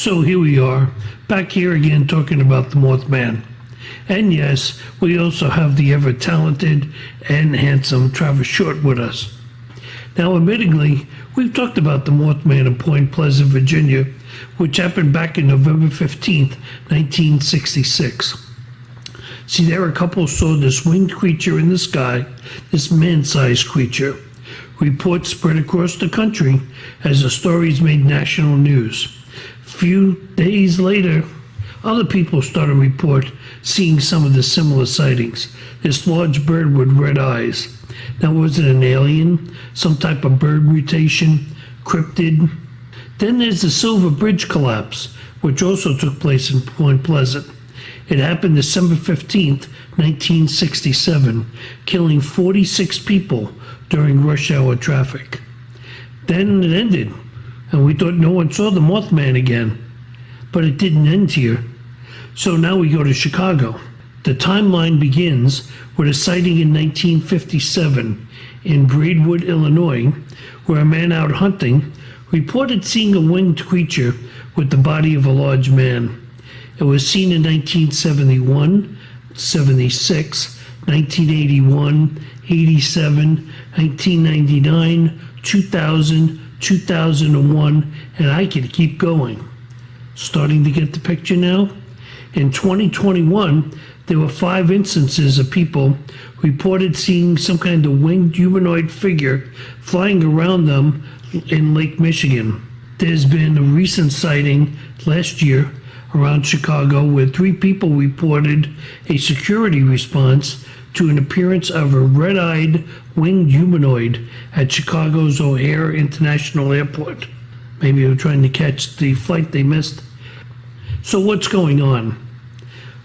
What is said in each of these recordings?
So here we are, back here again talking about the Mothman. And yes, we also have the ever-talented and handsome Travis Shortt with us. Now, admittedly, we've talked about the Mothman in Point Pleasant, Virginia, which happened back in November 15th, 1966. See, there a couple saw this winged creature in the sky, this man-sized creature. Reports spread across the country as the stories made national news. Few days later, other people started to report seeing some of the similar sightings. This large bird with red eyes. Now, was it an alien? Some type of bird mutation? Cryptid? Then there's the Silver Bridge collapse, which also took place in Point Pleasant. It happened December 15th, 1967, killing 46 people during rush hour traffic. Then it ended, and we thought no one saw the Mothman again. But it didn't end here. So now we go to Chicago. The timeline begins with a sighting in 1957 in Braidwood, Illinois, where a man out hunting reported seeing a winged creature with the body of a large man. It was seen in 1971, 76, 1981, 87, 1999, 2000, 2001, and I could keep going. Starting to get the picture now? In 2021, there were 5 instances of people reported seeing some kind of winged humanoid figure flying around them in Lake Michigan. There's been a recent sighting last year around Chicago where 3 people reported a security response to an appearance of a red-eyed winged humanoid at Chicago's O'Hare International Airport. Maybe they were trying to catch the flight they missed. So what's going on?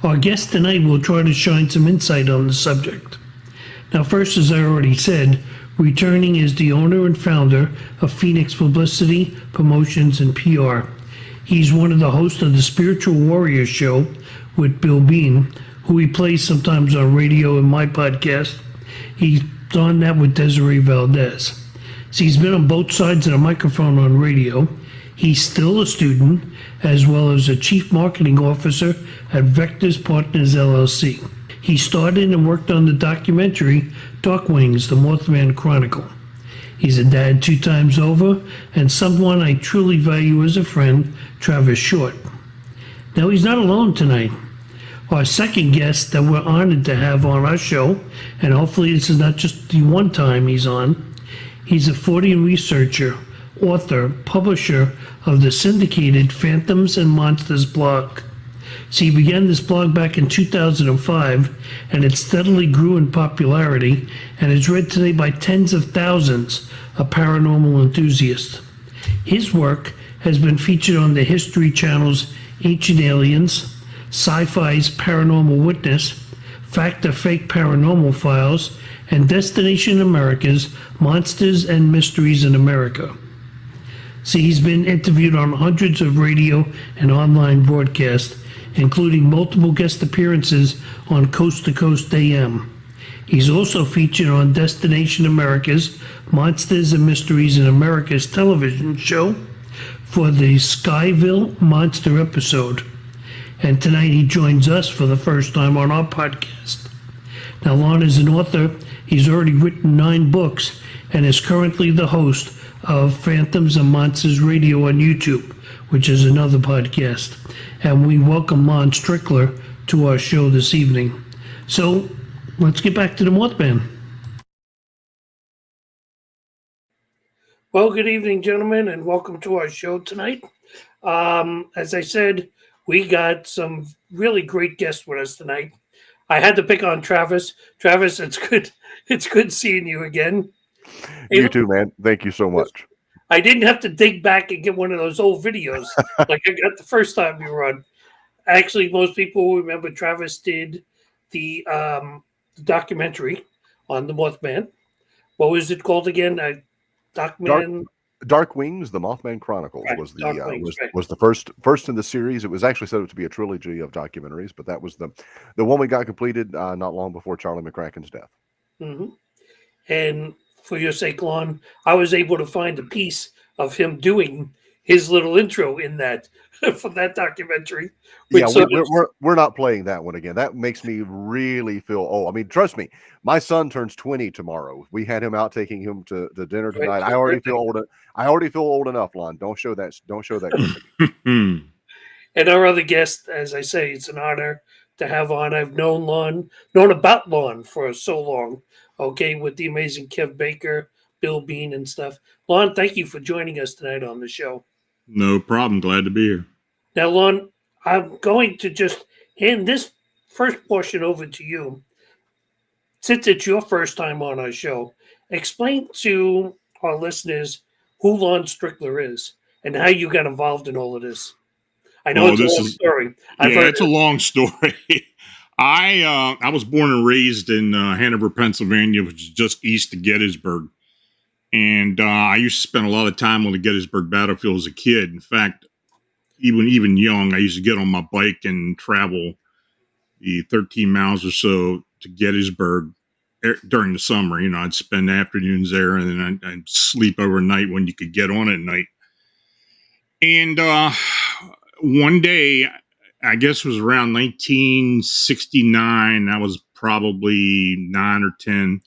Our guest tonight will try to shine some insight on the subject. Now, first, as I already said, returning is the owner and founder of Phoenix Publicity, Promotions, and PR. He's one of the hosts of the Spiritual Warrior Show with Bill Bean, who he plays sometimes on radio and my podcast. He's on that with Desiree Valdez. So he's been on both sides of the microphone on radio. He's still a student, as well as a chief marketing officer at Vectors Partners LLC. He started and worked on the documentary Dark Wings, the Mothman Chronicle. He's a dad 2 times over, and someone I truly value as a friend, Travis Shortt. Now, he's not alone tonight. Our second guest that we're honored to have on our show, and hopefully this is not just the one time he's on, he's a Fortean researcher, author, publisher of the syndicated Phantoms and Monsters blog. So he began this blog back in 2005, and it steadily grew in popularity and is read today by tens of thousands of paranormal enthusiasts. His work has been featured on the History Channel's Ancient Aliens, Sci-Fi's Paranormal Witness, Fact or Fake Paranormal Files, and Destination America's Monsters and Mysteries in America. See, he's been interviewed on hundreds of radio and online broadcasts, including multiple guest appearances on Coast to Coast AM. He's also featured on Destination America's Monsters and Mysteries in America's television show for the Skyville Monster episode. And tonight he joins us for the first time on our podcast. Now, Lon is an author. He's already written 9 books and is currently the host of Phantoms and Monsters Radio on YouTube, which is another podcast. And we welcome Lon Strickler to our show this evening. So let's get back to the Mothman. Well, good evening, gentlemen, and welcome to our show tonight. As I said, we got some really great guests with us tonight. I had to pick on Travis. Travis, it's good. It's good seeing you again. You too, man. Thank you so much. I didn't have to dig back and get one of those old videos like I got the first time you were on. Actually, most people remember Travis did the documentary on the Mothman. What was it called again? Dark Wings, the Mothman Chronicles, right, was the first in the series. It was actually set up to be a trilogy of documentaries, but that was the one we got completed not long before Charlie McCracken's death. Mm-hmm. And for your sake, Lon, I was able to find a piece of him doing his little intro in that. for that documentary. Yeah, we're not playing that one again. That makes me really feel old. I mean, trust me, my son turns 20 tomorrow. We had him out taking him to dinner tonight. I already feel old. I already feel old enough, Lon. Don't show that. Don't show that clip again. And our other guest, as I say, it's an honor to have on. I've known about Lon for so long. Okay, with the amazing Kev Baker, Bill Bean, and stuff. Lon, thank you for joining us tonight on the show. No problem. Glad to be here. Now, Lon, I'm going to just hand this first portion over to you. Since it's your first time on our show, explain to our listeners who Lon Strickler is and how you got involved in all of this. I know it's a long story. It's a long story. I was born and raised in Hanover, Pennsylvania, which is just east of Gettysburg. And I used to spend a lot of time on the Gettysburg battlefield as a kid. In fact, even young, I used to get on my bike and travel the 13 miles or so to Gettysburg during the summer. You know, I'd spend afternoons there, and then I'd sleep overnight when you could get on at night. And one day, I guess it was around 1969, I was probably 9 or 10.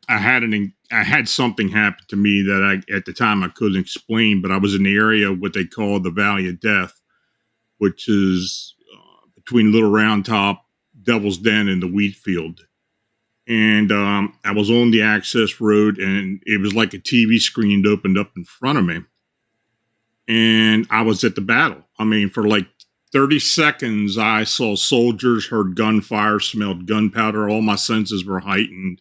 I had something happen to me that at the time I couldn't explain, but I was in the area of what they call the Valley of Death, which is between Little Round Top, Devil's Den, and the wheat field. And I was on the access road, and it was like a TV screen opened up in front of me. And I was at the battle. I mean, for like 30 seconds, I saw soldiers, heard gunfire, smelled gunpowder. All my senses were heightened.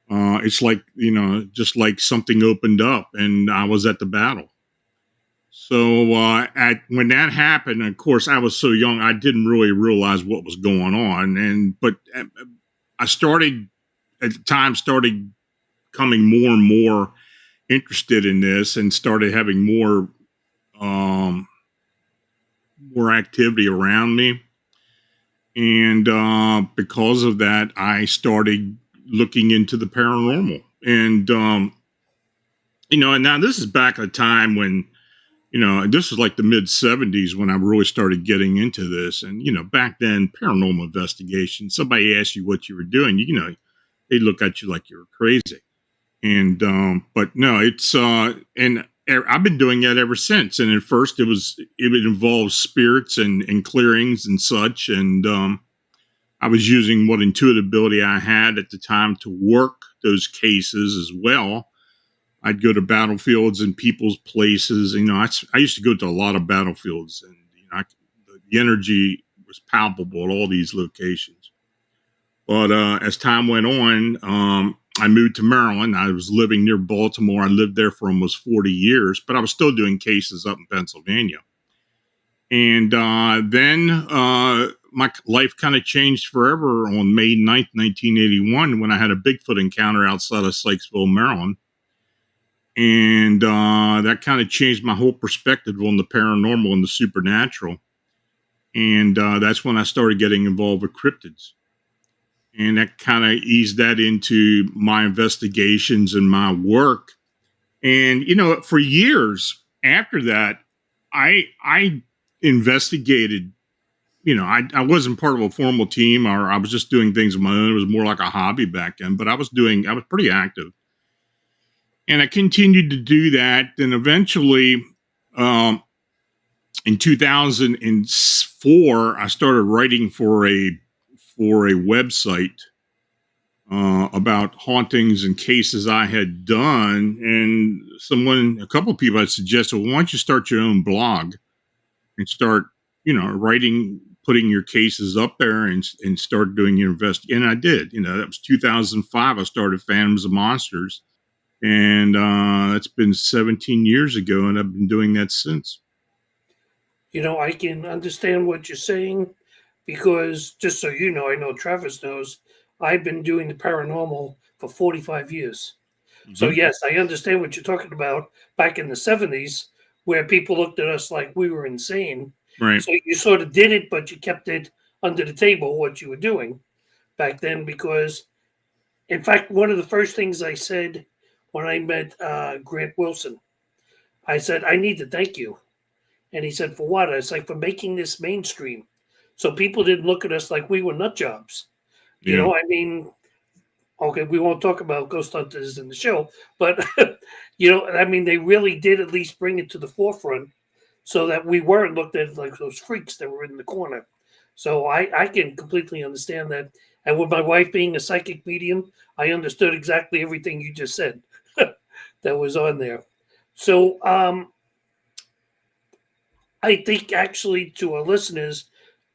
It's like, you know, just like something opened up, and I was at the battle. So when that happened, of course, I was so young, I didn't really realize what was going on. But I started coming more and more interested in this, and started having more activity around me. And because of that, I started looking into the paranormal. And, you know, and now this is back at a time when, you know, this was like the mid 70s when I really started getting into this. And, you know, back then, paranormal investigation, somebody asked you what you were doing, you know, they look at you like you were crazy. And, but no, it's, and I've been doing that ever since. And at first it involved spirits and clearings and such. And, I was using what intuitive ability I had at the time to work those cases as well. I'd go to battlefields and people's places. You know, I used to go to a lot of battlefields, and you know, the energy was palpable at all these locations. But as time went on, I moved to Maryland. I was living near Baltimore. I lived there for almost 40 years, but I was still doing cases up in Pennsylvania. And then my life kind of changed forever on May 9th, 1981, when I had a Bigfoot encounter outside of Sykesville, Maryland. And that kind of changed my whole perspective on the paranormal and the supernatural. And that's when I started getting involved with cryptids. And that kind of eased that into my investigations and my work. And, you know, for years after that, I investigated. You know, I wasn't part of a formal team, or I was just doing things on my own. It was more like a hobby back then, but I was pretty active. And I continued to do that. Then eventually, in 2004, I started writing for a website about hauntings and cases I had done. And a couple of people had suggested, well, why don't you start your own blog and start, you know, writing, putting your cases up there and start doing your investigation. And I did. You know, that was 2005. I started Phantoms of Monsters. And it's been 17 years ago, and I've been doing that since. You know, I can understand what you're saying, because just so you know, I know Travis knows, I've been doing the paranormal for 45 years. Mm-hmm. So yes, I understand what you're talking about back in the 70s, where people looked at us like we were insane. Right. So you sort of did it, but you kept it under the table, what you were doing back then, because, in fact, one of the first things I said when I met Grant Wilson, I said, I need to thank you. And he said, for what? It's like, for making this mainstream. So people didn't look at us like we were nut jobs. Yeah. I mean, okay, we won't talk about ghost hunters in the show, but, I mean, they really did at least bring it to the forefront so that we weren't looked at like those freaks that were in the corner. So I can completely understand that. And with my wife being a psychic medium, I understood exactly everything you just said that was on there. So I think actually to our listeners,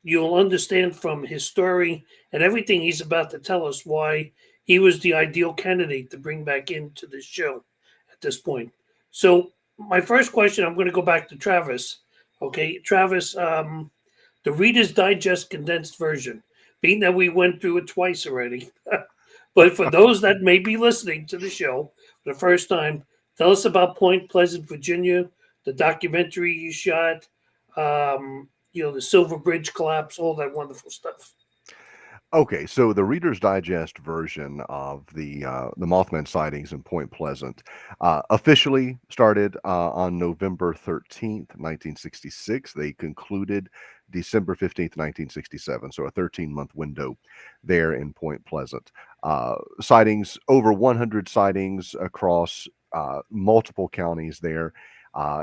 you'll understand from his story and everything he's about to tell us why he was the ideal candidate to bring back into this show at this point. So my first question, I'm going to go back to Travis. Okay, Travis, the Reader's Digest condensed version, being that we went through it twice already. But for those that may be listening to the show for the first time, tell us about Point Pleasant, Virginia, the documentary you shot, the Silver Bridge collapse, all that wonderful stuff. Okay, so the Reader's Digest version of the Mothman sightings in Point Pleasant officially started on November 13th, 1966. They concluded December 15th, 1967. So a 13-month window there in Point Pleasant. Sightings, over 100 sightings across multiple counties there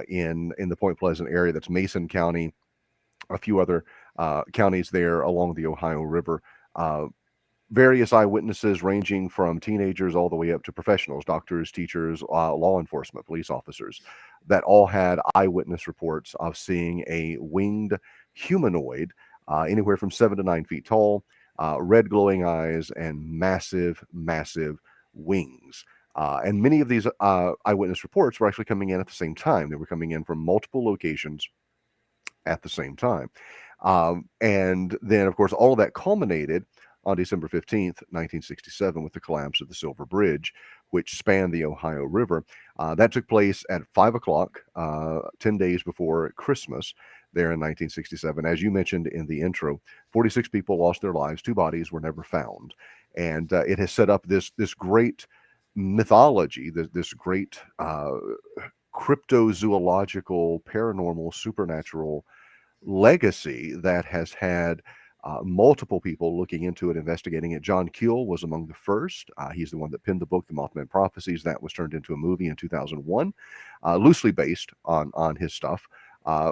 in the Point Pleasant area. That's Mason County, a few other counties there along the Ohio River. Uh, Various eyewitnesses ranging from teenagers all the way up to professionals, doctors, teachers, law enforcement, police officers, that all had eyewitness reports of seeing a winged humanoid anywhere from 7 to 9 feet tall, red glowing eyes, and massive, massive wings. And many of these eyewitness reports were actually coming in at the same time. They were coming in from multiple locations at the same time. And then, of course, all of that culminated on December 15th, 1967, with the collapse of the Silver Bridge, which spanned the Ohio River. That took place at 5 o'clock, 10 days before Christmas, there in 1967. As you mentioned in the intro, 46 people lost their lives. 2 bodies were never found. And it has set up this great mythology, this great cryptozoological, paranormal, supernatural legacy that has had multiple people looking into it, investigating it. John Keel was among the first. He's the one that penned the book, The Mothman Prophecies, that was turned into a movie in 2001, loosely based on his stuff,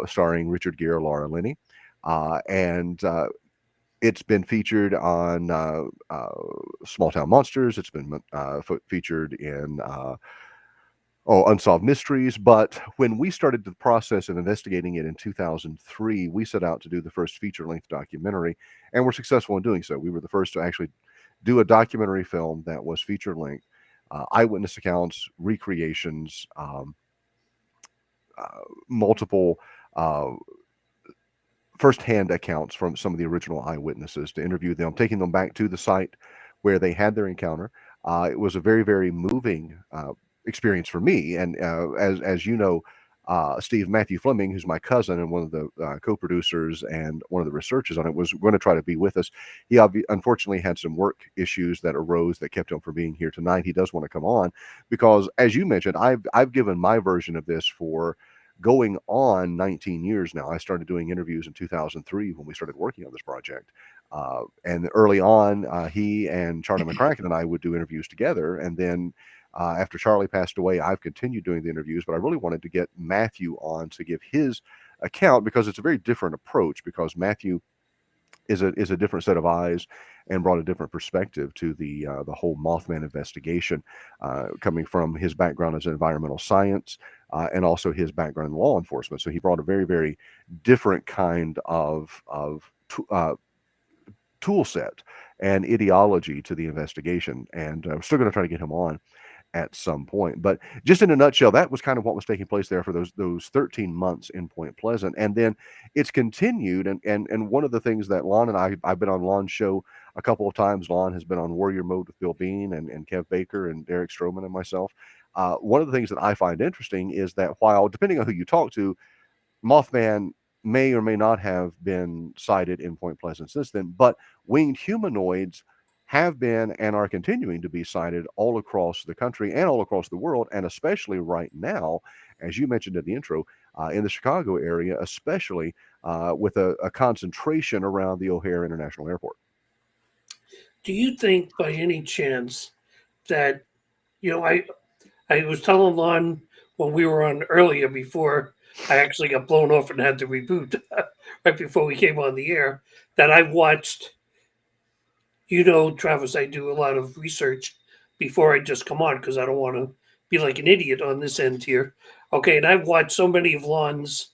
starring Richard Gere, Laura Linney. And it's been featured on Small Town Monsters. It's been featured in Unsolved Mysteries. But when we started the process of investigating it in 2003, we set out to do the first feature-length documentary, and we're successful in doing so. We were the first to actually do a documentary film that was feature-length, eyewitness accounts, recreations, multiple firsthand accounts from some of the original eyewitnesses, to interview them, taking them back to the site where they had their encounter. It was a very, very moving experience for me. And as you know, Steve, Matthew Fleming, who's my cousin and one of the co-producers and one of the researchers on it, was going to try to be with us. He unfortunately had some work issues that arose that kept him from being here tonight. He does want to come on because, as you mentioned, I've given my version of this for going on 19 years now. I started doing interviews in 2003 when we started working on this project. And early on, he and Charlie McCracken and I would do interviews together. And then after Charlie passed away, I've continued doing the interviews, but I really wanted to get Matthew on to give his account, because it's a very different approach, because Matthew is a different set of eyes and brought a different perspective to the whole Mothman investigation, coming from his background as environmental science and also his background in law enforcement. So he brought a very, very different kind of tool set and ideology to the investigation. And I'm still going to try to get him on at some point. But just in a nutshell, that was kind of what was taking place there for those 13 months in Point Pleasant. And then it's continued. And one of the things that Lon and I've been on Lon's show a couple of times. Lon has been on Warrior Mode with Bill Bean and Kev Baker and Derek Stroman and myself. One of the things that I find interesting is that while, depending on who you talk to, Mothman may or may not have been sighted in Point Pleasant since then, but winged humanoids have been and are continuing to be sighted all across the country and all across the world, and especially right now, as you mentioned in the intro, in the Chicago area, especially with a concentration around the O'Hare International Airport. Do you think by any chance that, you know, I was telling Lon when we were on earlier before I actually got blown off and had to reboot right before we came on the air that I watched, Travis, I do a lot of research before I just come on because I don't want to be like an idiot on this end here. Okay, and I've watched so many of Lon's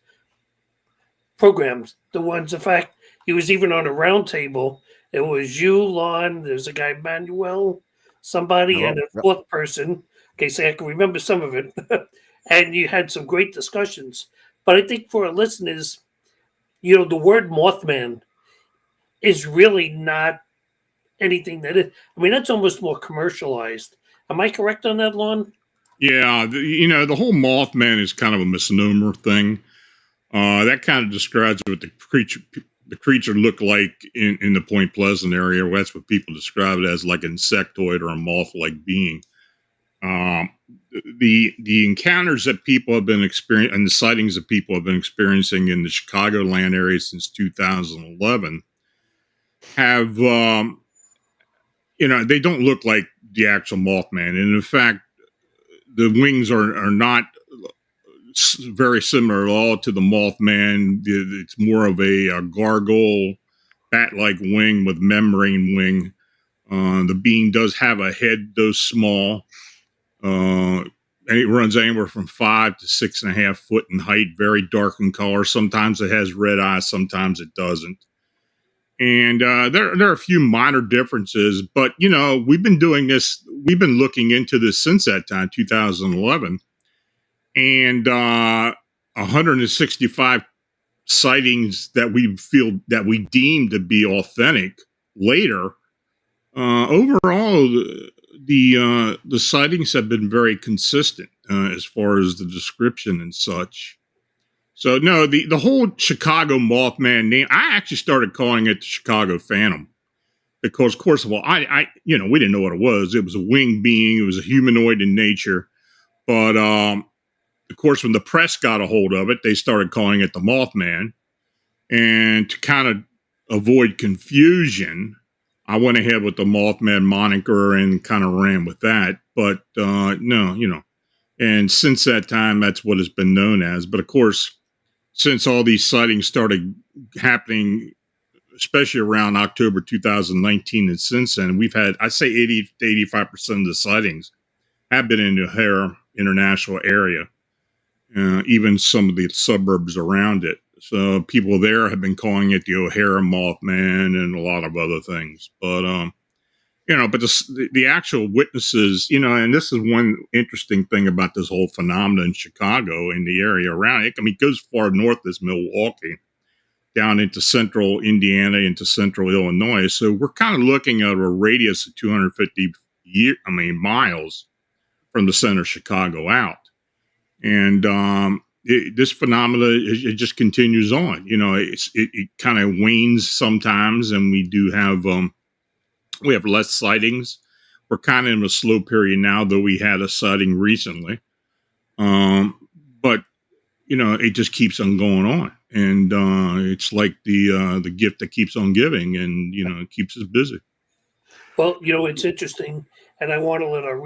programs. The ones, in fact, he was even on a round table. It was you, Lon. There's a guy, Manuel, somebody, and Oh, a yep. fourth person. Okay, so I can remember some of it. And you had some great discussions. But I think for our listeners, the word Mothman is really not anything that is. I mean, that's almost more commercialized. Am I correct on that, Lon? Yeah, the whole Mothman is kind of a misnomer thing. That kind of describes what the creature looked like in the Point Pleasant area. That's what people describe it as, like an insectoid or a moth-like being. Um, the encounters that people have been experiencing and the sightings that people have been experiencing in the Chicagoland area since 2011 have, they don't look like the actual Mothman. And in fact, the wings are not very similar at all to the Mothman. It's more of a gargoyle, bat-like wing with membrane wing. The being does have a head, though small. And it runs anywhere from 5 to 6.5 foot in height, very dark in color. Sometimes it has red eyes, sometimes it doesn't. And there are a few minor differences, but we've been looking into this since that time, 2011, and 165 sightings that we deem to be authentic later. Overall, the sightings have been very consistent as far as the description and such. So no, the whole Chicago Mothman name, I actually started calling it the Chicago Phantom because, of course, I we didn't know what it was. It was a winged being. It was a humanoid in nature, but of course, when the press got a hold of it, they started calling it the Mothman, and to kind of avoid confusion, I went ahead with the Mothman moniker and kind of ran with that. But no, and since that time, that's what it's been known as. But of course, since all these sightings started happening, especially around October 2019 and since then, we've had, I'd say 80 to 85% of the sightings have been in the O'Hare International area, even some of the suburbs around it. So people there have been calling it the O'Hare Mothman and a lot of other things. But, but the actual witnesses, and this is one interesting thing about this whole phenomenon in Chicago and the area around it. I mean, it goes far north as Milwaukee, down into central Indiana, into central Illinois. So we're kind of looking at a radius of 250 miles from the center of Chicago out. And this phenomena, it just continues on. It kind of wanes sometimes, and we do have we have less sightings. We're kind of in a slow period now, though we had a sighting recently. But it just keeps on going on, and it's like the gift that keeps on giving, and it keeps us busy. Well, it's interesting, and I want to let our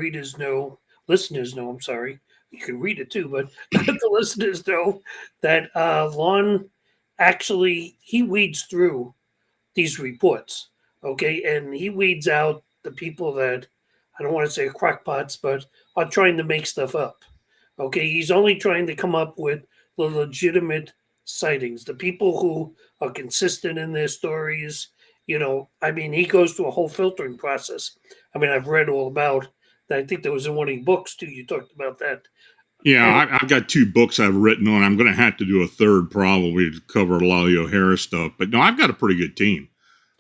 listeners know, I'm sorry, you can read it too, but the listeners know that Lon actually, he weeds through these reports, okay? And he weeds out the people that, I don't want to say crackpots, but are trying to make stuff up, okay? He's only trying to come up with the legitimate sightings, the people who are consistent in their stories. He goes through a whole filtering process. I've read all about that. I think there was in one of your books too. You talked about that. Yeah, I've got 2 books I've written on. I'm going to have to do a third probably to cover a lot of the O'Hare stuff. But no, I've got a pretty good team.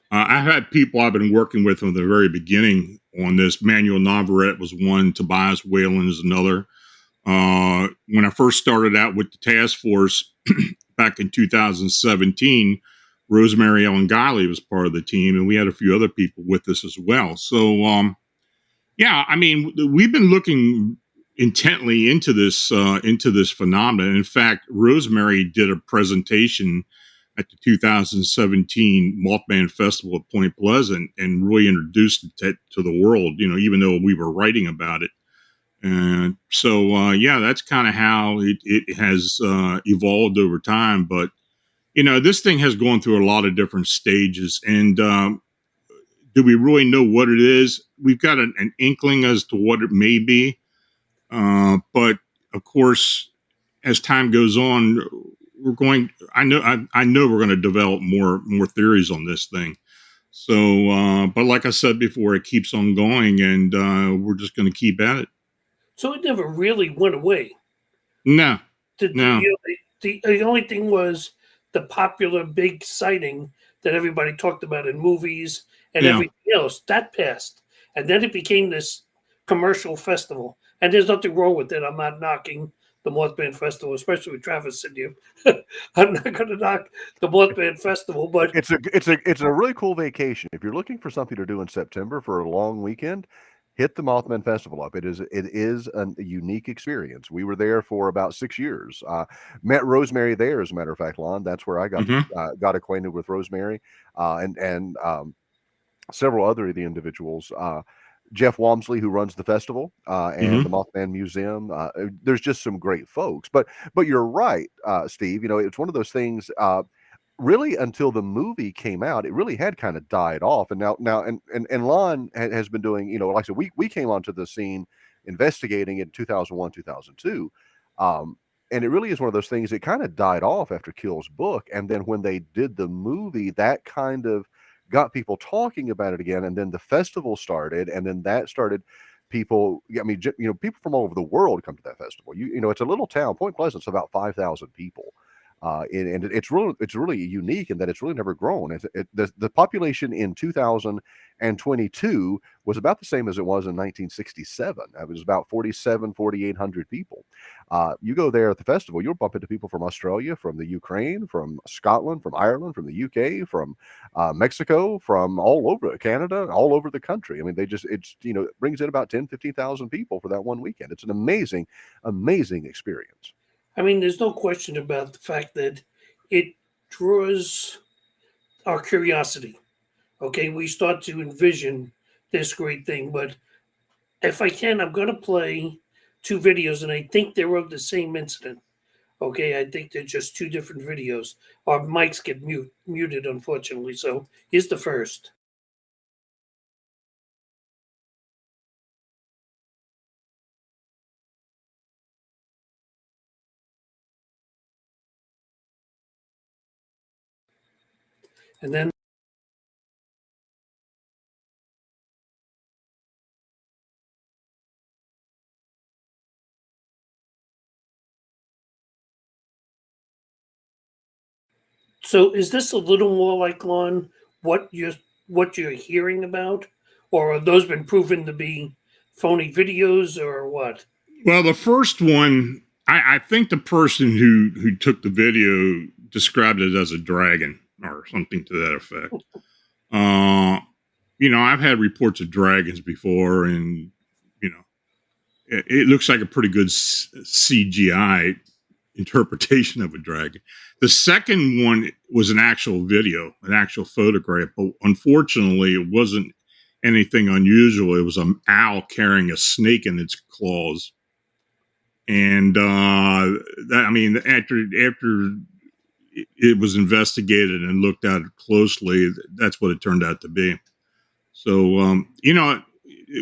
I've had people I've been working with from the very beginning on this. Manuel Navarrete was one. Tobias Whalen is another. When I first started out with the task force back in 2017, Rosemary Ellen Guiley was part of the team, and we had a few other people with us as well. So, we've been looking intently into this phenomenon. In fact, Rosemary did a presentation at the 2017 Mothman Festival at Point Pleasant and really introduced it to the world, even though we were writing about it. And so, yeah, that's kind of how it has evolved over time. But, this thing has gone through a lot of different stages. And do we really know what it is? We've got an inkling as to what it may be. But of course, as time goes on, I know we're going to develop more theories on this thing. So, but like I said before, it keeps on going, and we're just going to keep at it. So it never really went away. No, No. The only thing was the popular big sighting that everybody talked about in movies and everything else. That passed. And then it became this commercial festival. And there's nothing wrong with it. I'm not knocking the Mothman Festival, especially with Travis in you. I'm not going to knock the Mothman Festival, but it's a really cool vacation. If you're looking for something to do in September for a long weekend, hit the Mothman Festival up. It is a unique experience. We were there for about 6 years. Met Rosemary there, as a matter of fact, Lon. That's where I got acquainted with Rosemary, and several other of the individuals. Jeff Walmsley, who runs the festival, and the Mothman Museum. There's just some great folks. But you're right, Steve. It's one of those things. Really, until the movie came out, it really had kind of died off. And now, and Lon has been doing. Like I said, we came onto the scene investigating in 2001, 2002. And it really is one of those things that kind of died off after Kill's book. And then when they did the movie, that kind of got people talking about it again, and then the festival started, and then that started people. I mean, people from all over the world come to that festival. It's a little town. Point Pleasant's about 5,000 people, and it's really unique in that it's really never grown. The population in 2022 was about the same as it was in 1967. It was about 4,800 people. You go there at the festival, you'll bump into people from Australia, from the Ukraine, from Scotland, from Ireland, from the UK, from Mexico, from all over Canada, all over the country. I mean, it brings in about 15,000 people for that one weekend. It's an amazing experience. I mean, there's no question about the fact that it draws our curiosity. Okay, we start to envision this great thing. But if I can, I'm going to play 2 videos, and I think they're of the same incident. Okay, I think they're just 2 different videos. Our mics get muted, unfortunately. So here's the first. And then so is this a little more like, Lon, what you're hearing about, or have those been proven to be phony videos, or what? Well, the first one, I think the person who took the video described it as a dragon or something to that effect. I've had reports of dragons before, and it looks like a pretty good CGI interpretation of a dragon. The second one was an actual video, an actual photograph, but unfortunately, it wasn't anything unusual. It was an owl carrying a snake in its claws. And after it was investigated and looked at closely, that's what it turned out to be. So,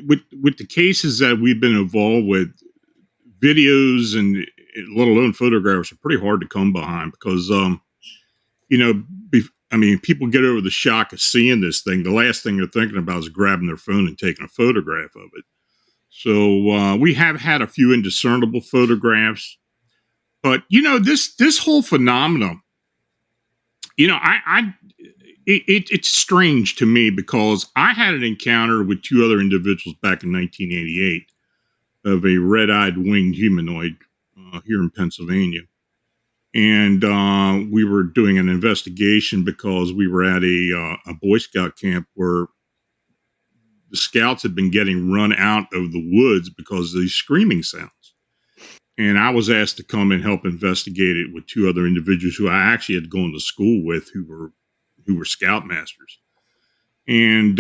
with the cases that we've been involved with, videos and let alone photographs are pretty hard to come behind because, people get over the shock of seeing this thing. The last thing they're thinking about is grabbing their phone and taking a photograph of it. So we have had a few indiscernible photographs, but this whole phenomenon, it's strange to me because I had an encounter with 2 other individuals back in 1988 of a red-eyed winged humanoid here in Pennsylvania, and we were doing an investigation because we were at a Boy Scout camp where the scouts had been getting run out of the woods because of these screaming sounds. And I was asked to come and help investigate it with two other individuals who I actually had gone to school with, who were scoutmasters. And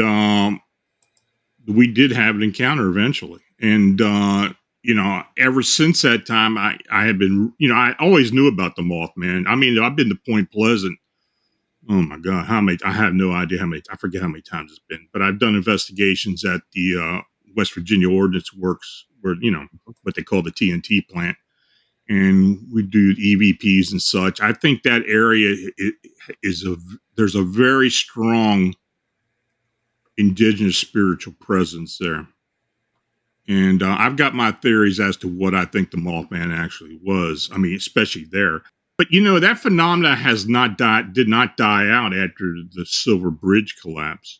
we did have an encounter eventually. And ever since that time, I had been, I always knew about the Mothman. I mean, I've been to Point Pleasant. Oh my God, how many? I have no idea how many. I forget how many times it's been. But I've done investigations at the West Virginia Ordnance Works, where what they call the TNT plant, and we do EVPs and such. I think that area there's a very strong indigenous spiritual presence there. And I've got my theories as to what I think the Mothman actually was. I mean, especially there. But that phenomena did not die out after the Silver Bridge collapse.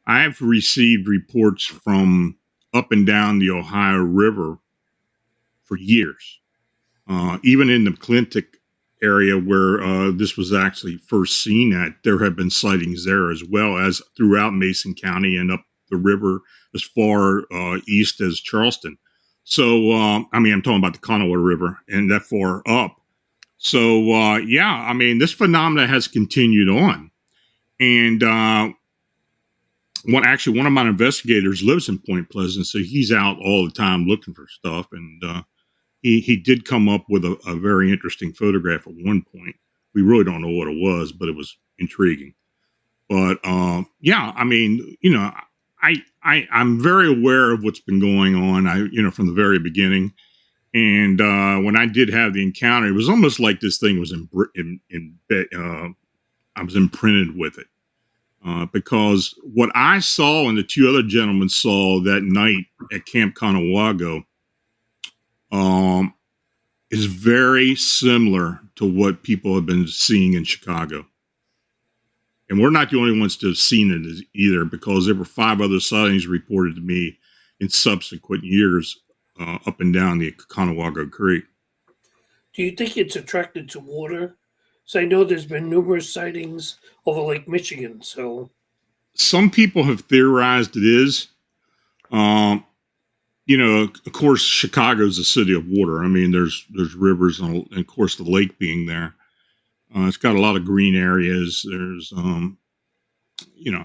I have received reports from up and down the Ohio River for years. Even in the Clinton area where this was actually first seen at, there have been sightings there, as well as throughout Mason County and up the river as far east as Charleston. So, I'm talking about the Kanawha River and that far up. So, this phenomena has continued on. And one of my investigators lives in Point Pleasant, so he's out all the time looking for stuff. And he did come up with a very interesting photograph at one point. We really don't know what it was, but it was intriguing. But I'm very aware of what's been going on. From the very beginning. And when I did have the encounter, it was almost like this thing was I was imprinted with it. Because what I saw and the two other gentlemen saw that night at Camp Conawago is very similar to what people have been seeing in Chicago. And we're not the only ones to have seen it either, because there were 5 other sightings reported to me in subsequent years up and down the Conawago Creek. Do you think it's attracted to water? So I know there's been numerous sightings over Lake Michigan. So some people have theorized it is. Of course, Chicago's a city of water. I mean, there's rivers and of course the lake being there. It's got a lot of green areas. There's,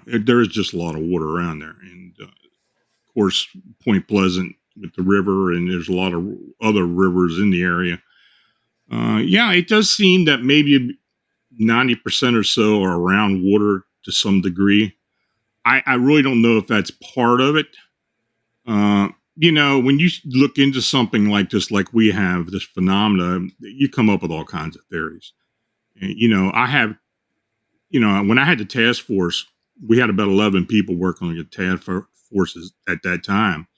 there is just a lot of water around there. And of course, Point Pleasant with the river, and there's a lot of other rivers in the area. It does seem that maybe 90% or so are around water to some degree. I really don't know if that's part of it. When you look into something like this, like we have this phenomena, you come up with all kinds of theories. And, I have, when I had the task force, we had about 11 people working on the task forces at that time.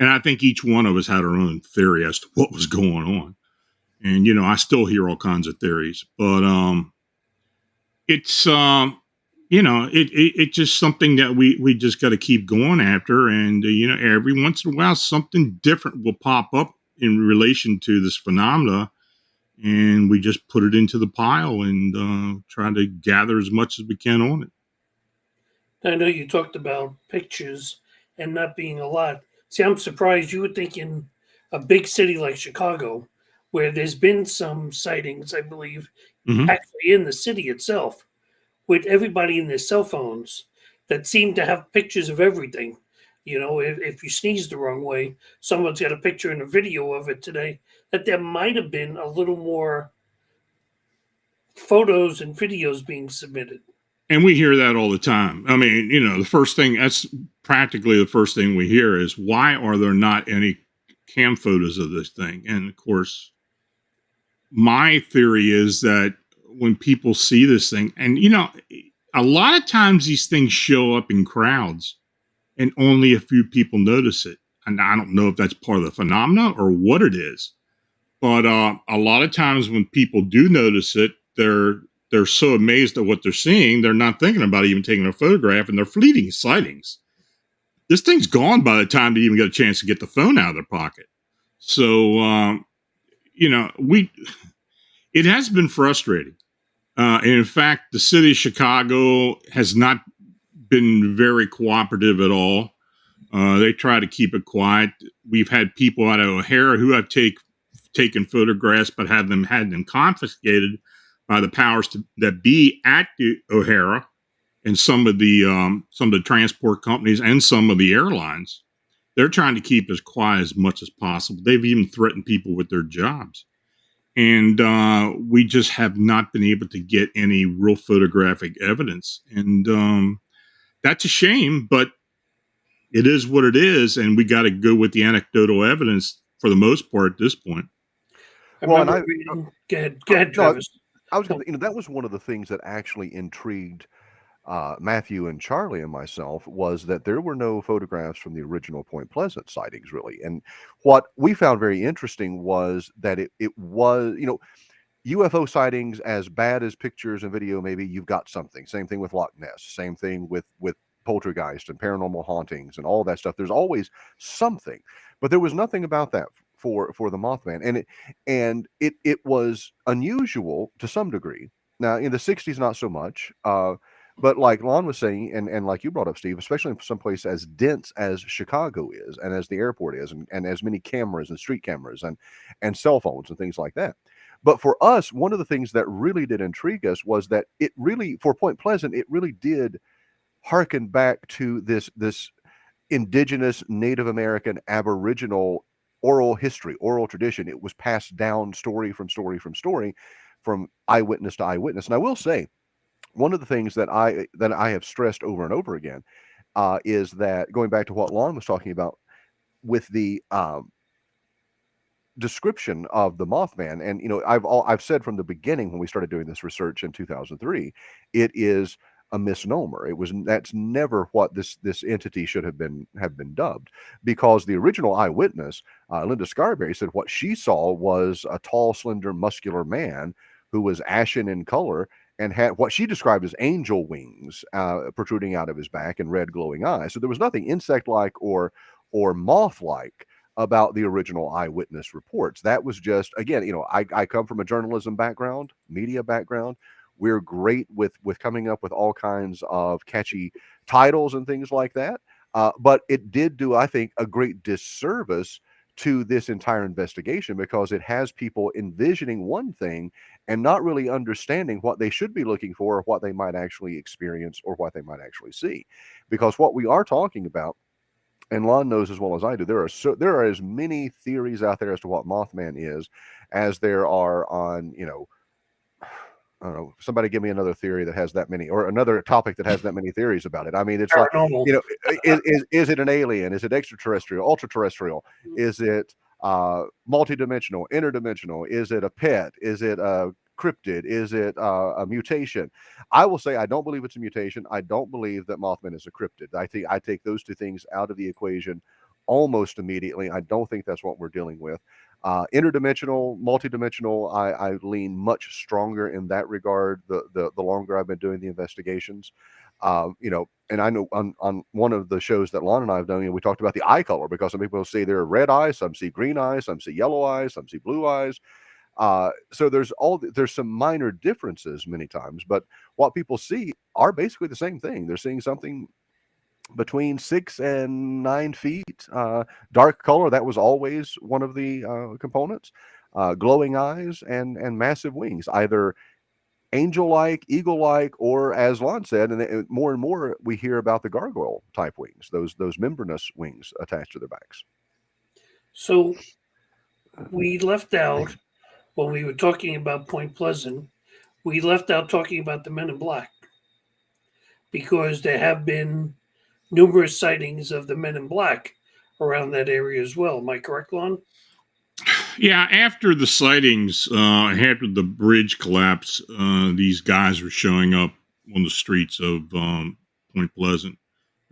And I think each one of us had our own theory as to what was going on. And, I still hear all kinds of theories, but it's, it's just something that we just got to keep going after. And, every once in a while, something different will pop up in relation to this phenomena. And we just put it into the pile and try to gather as much as we can on it. I know you talked about pictures and not being a lot. See, I'm surprised you would think in a big city like Chicago, where there's been some sightings, I believe, actually in the city itself, with everybody in their cell phones that seem to have pictures of everything. If you sneeze the wrong way, someone's got a picture and a video of it today, that there might have been a little more photos and videos being submitted. And we hear that all the time. I mean, that's practically the first thing we hear is, why are there not any cam photos of this thing? And of course, my theory is that when people see this thing, and a lot of times these things show up in crowds and only a few people notice it. And I don't know if that's part of the phenomena or what it is, but a lot of times when people do notice it, they're so amazed at what they're seeing, they're not thinking about even taking a photograph, and they're fleeting sightings. This thing's gone by the time they even get a chance to get the phone out of their pocket. So, it has been frustrating. And in fact, the city of Chicago has not been very cooperative at all. They try to keep it quiet. We've had people out of O'Hare who have taken photographs, but had them confiscated by the powers that be at the O'Hara and some of the transport companies and some of the airlines. They're trying to keep as quiet as much as possible. They've even threatened people with their jobs. And we just have not been able to get any real photographic evidence. And that's a shame, but it is what it is. And we got to go with the anecdotal evidence for the most part at this point. Go ahead, Travis. I was going to, that was one of the things that actually intrigued Matthew and Charlie and myself, was that there were no photographs from the original Point Pleasant sightings, really. And what we found very interesting was that it was, UFO sightings, as bad as pictures and video, maybe, you've got something. Same thing with Loch Ness. Same thing with poltergeist and paranormal hauntings and all that stuff. There's always something, but there was nothing about that for the Mothman, and it was unusual to some degree. Now in the 60s, not so much. But like Lon was saying, and like you brought up, Steve, especially in some place as dense as Chicago is, and as the airport is, and as many cameras and street cameras and cell phones and things like that. But for us, one of the things that really did intrigue us was that it really, for Point Pleasant, it really did harken back to this indigenous Native American Aboriginal oral history, oral tradition. It was passed down story from story from story, from eyewitness to eyewitness. And I will say, one of the things that I have stressed over and over again is that, going back to what Lon was talking about with the description of the Mothman, and I've said from the beginning when we started doing this research in 2003, it is a misnomer. That's never what this entity should have been dubbed, because the original eyewitness, Linda Scarberry, said what she saw was a tall, slender, muscular man who was ashen in color and had what she described as angel wings protruding out of his back and red glowing eyes. So there was nothing insect-like or moth-like about the original eyewitness reports. That was just, again, I come from a journalism background, media background. We're great with coming up with all kinds of catchy titles and things like that. But it did do, I think, a great disservice to this entire investigation, because it has people envisioning one thing and not really understanding what they should be looking for, or what they might actually experience, or what they might actually see. Because what we are talking about, and Lon knows as well as I do, there are as many theories out there as to what Mothman is as there are on, I don't know, somebody give me another theory that has that many, or another topic that has that many theories about it. I mean, it's paranormal. Is it an alien? Is it extraterrestrial, ultra-terrestrial? Is it multidimensional, interdimensional? Is it a pet? Is it a cryptid? Is it a mutation? I will say I don't believe it's a mutation. I don't believe that Mothman is a cryptid. I take those two things out of the equation almost immediately. I don't think that's what we're dealing with. Interdimensional, multidimensional, I lean much stronger in that regard the longer I've been doing the investigations. And I know on one of the shows that Lon and I have done, we talked about the eye color, because some people see there are red eyes, some see green eyes, some see yellow eyes, some see blue eyes. So there's some minor differences many times, but what people see are basically the same thing. They're seeing something between 6 and 9 feet, dark color. That was always one of the components. Glowing eyes and massive wings, either angel-like, eagle-like, or, as Lon said, and more and more we hear about the gargoyle type wings, those membranous wings attached to their backs. So we left out, when we were talking about Point Pleasant, we left out talking about the Men in Black, because there have been numerous sightings of the Men in Black around that area as well. Am I correct, Lon? Yeah, after the sightings, after the bridge collapse, these guys were showing up on the streets of Point Pleasant,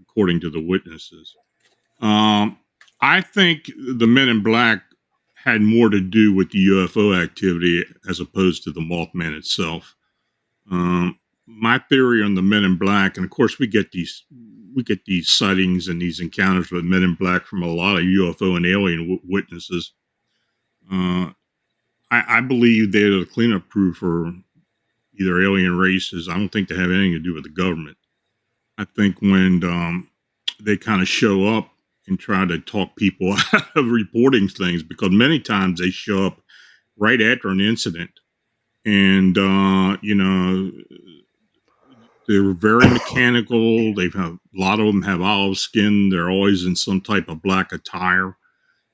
according to the witnesses. I think the Men in Black had more to do with the UFO activity as opposed to the Mothman itself. My theory on the Men in Black, and of course we get these sightings and these encounters with Men in Black from a lot of UFO and alien witnesses. I believe they're the cleanup crew for either alien races. I don't think they have anything to do with the government. I think when they kind of show up and try to talk people out of reporting things, because many times they show up right after an incident. And, they were very mechanical. A lot of them have olive skin. They're always in some type of black attire.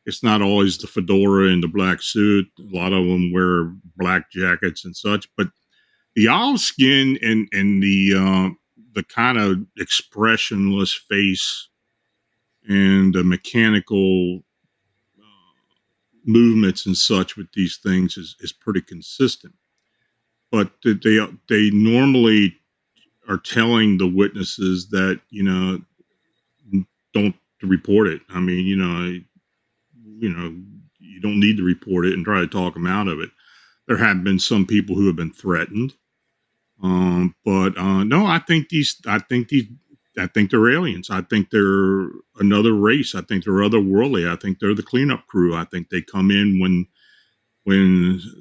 It's not always the fedora and the black suit. A lot of them wear black jackets and such. But the olive skin and the kind of expressionless face and the mechanical movements and such with these things is pretty consistent. But they normally are telling the witnesses that don't report it. I mean, you don't need to report it and try to talk them out of it. There have been some people who have been threatened, but no, I think they're aliens. I think they're another race. I think they're otherworldly. I think they're the cleanup crew. I think they come in when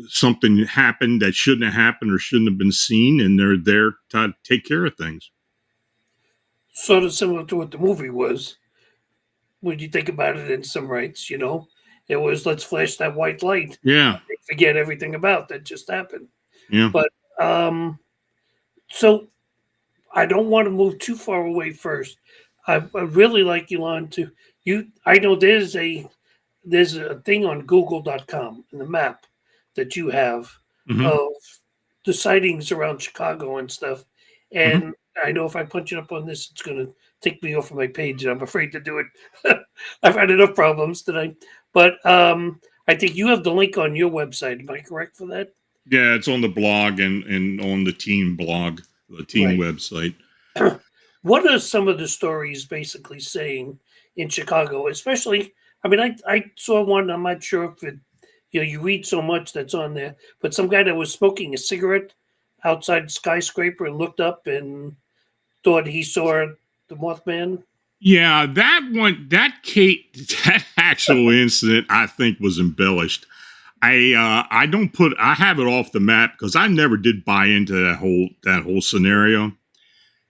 something happened that shouldn't have happened or shouldn't have been seen, and they're there to take care of things. Sort of similar to what the movie was. When you think about it in some rights, it was let's flash that white light. Yeah. Forget everything about that just happened. Yeah. But so I don't want to move too far away first. I really like you, Lon, to you. I know there's a thing on Google.com in the map that you have of the sightings around Chicago and stuff. And I know if I punch it up on this, it's going to take me off of my page, and I'm afraid to do it. I've had enough problems today. But I think you have the link on your website. Am I correct for that? Yeah, it's on the blog and on the team blog, the team website. What are some of the stories basically saying in Chicago? Especially, I mean, I saw one. I'm not sure if it, you read so much that's on there, but some guy that was smoking a cigarette outside the skyscraper and looked up and thought he saw the Mothman. Yeah, that actual incident, I think, was embellished. I have it off the map because I never did buy into that whole scenario.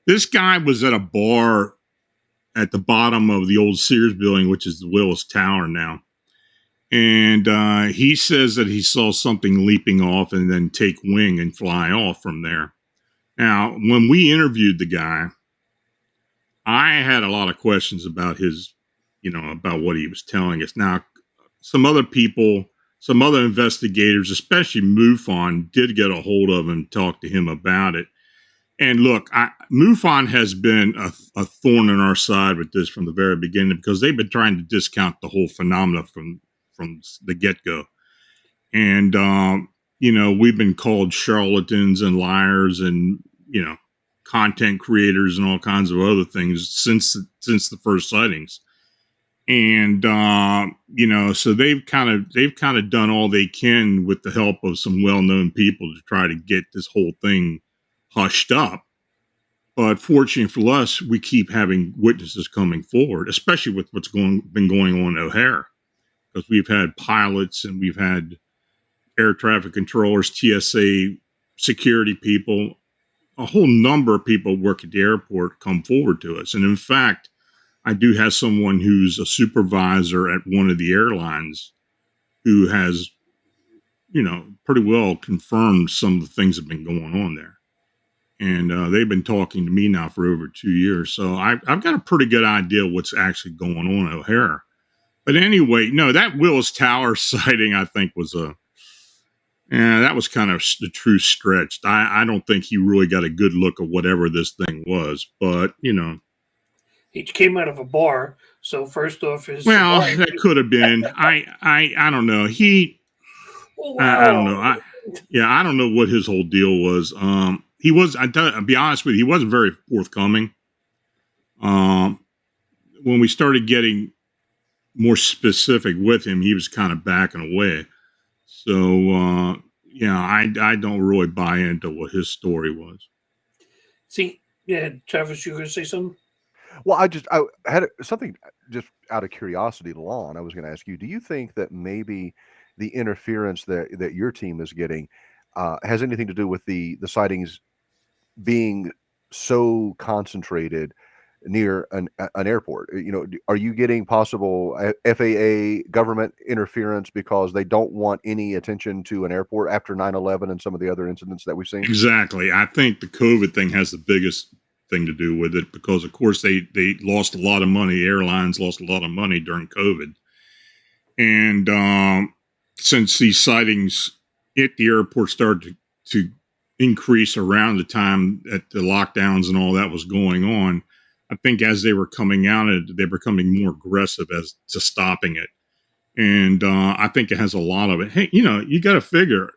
This guy was at a bar at the bottom of the old Sears building, which is the Willis Tower now. And he says that he saw something leaping off and then take wing and fly off from there. Now, when we interviewed the guy, I had a lot of questions about about what he was telling us. Now, some other investigators, especially MUFON, did get a hold of him and talk to him about it. And look, MUFON has been a thorn in our side with this from the very beginning because they've been trying to discount the whole phenomena from the get-go. And, we've been called charlatans and liars and, content creators and all kinds of other things since the first sightings. And, so they've kind of done all they can with the help of some well-known people to try to get this whole thing hushed up. But fortunately for us, we keep having witnesses coming forward, especially with what's been going on in O'Hare, because we've had pilots and we've had air traffic controllers, TSA security people, a whole number of people work at the airport come forward to us. And in fact, I do have someone who's a supervisor at one of the airlines who has, pretty well confirmed some of the things that have been going on there. And they've been talking to me now for over 2 years. So I've got a pretty good idea what's actually going on at O'Hare. But anyway, no, that Willis Tower sighting, I think, was that was kind of the true stretch. I don't think he really got a good look at whatever this thing was. But, He came out of a bar. So first off, that could have been. I don't know. I don't know. I don't know what his whole deal was. He was. I'll be honest with you. He wasn't very forthcoming. When we started getting more specific with him, he was kind of backing away. So I don't really buy into what his story was. See, yeah, Travis, you were going to say something? Well, I had something just out of curiosity, Lon. I was going to ask you, do you think that maybe the interference that your team is getting has anything to do with the sightings being so concentrated near an airport? Are you getting possible FAA government interference because they don't want any attention to an airport after 9/11 and some of the other incidents that we've seen? Exactly. I think the COVID thing has the biggest thing to do with it because, of course, they lost a lot of money. Airlines lost a lot of money during COVID. And since these sightings at the airport started to increase around the time that the lockdowns and all that was going on, I think as they were coming out, they're becoming more aggressive as to stopping it. And I think it has a lot of it. Hey, you got to figure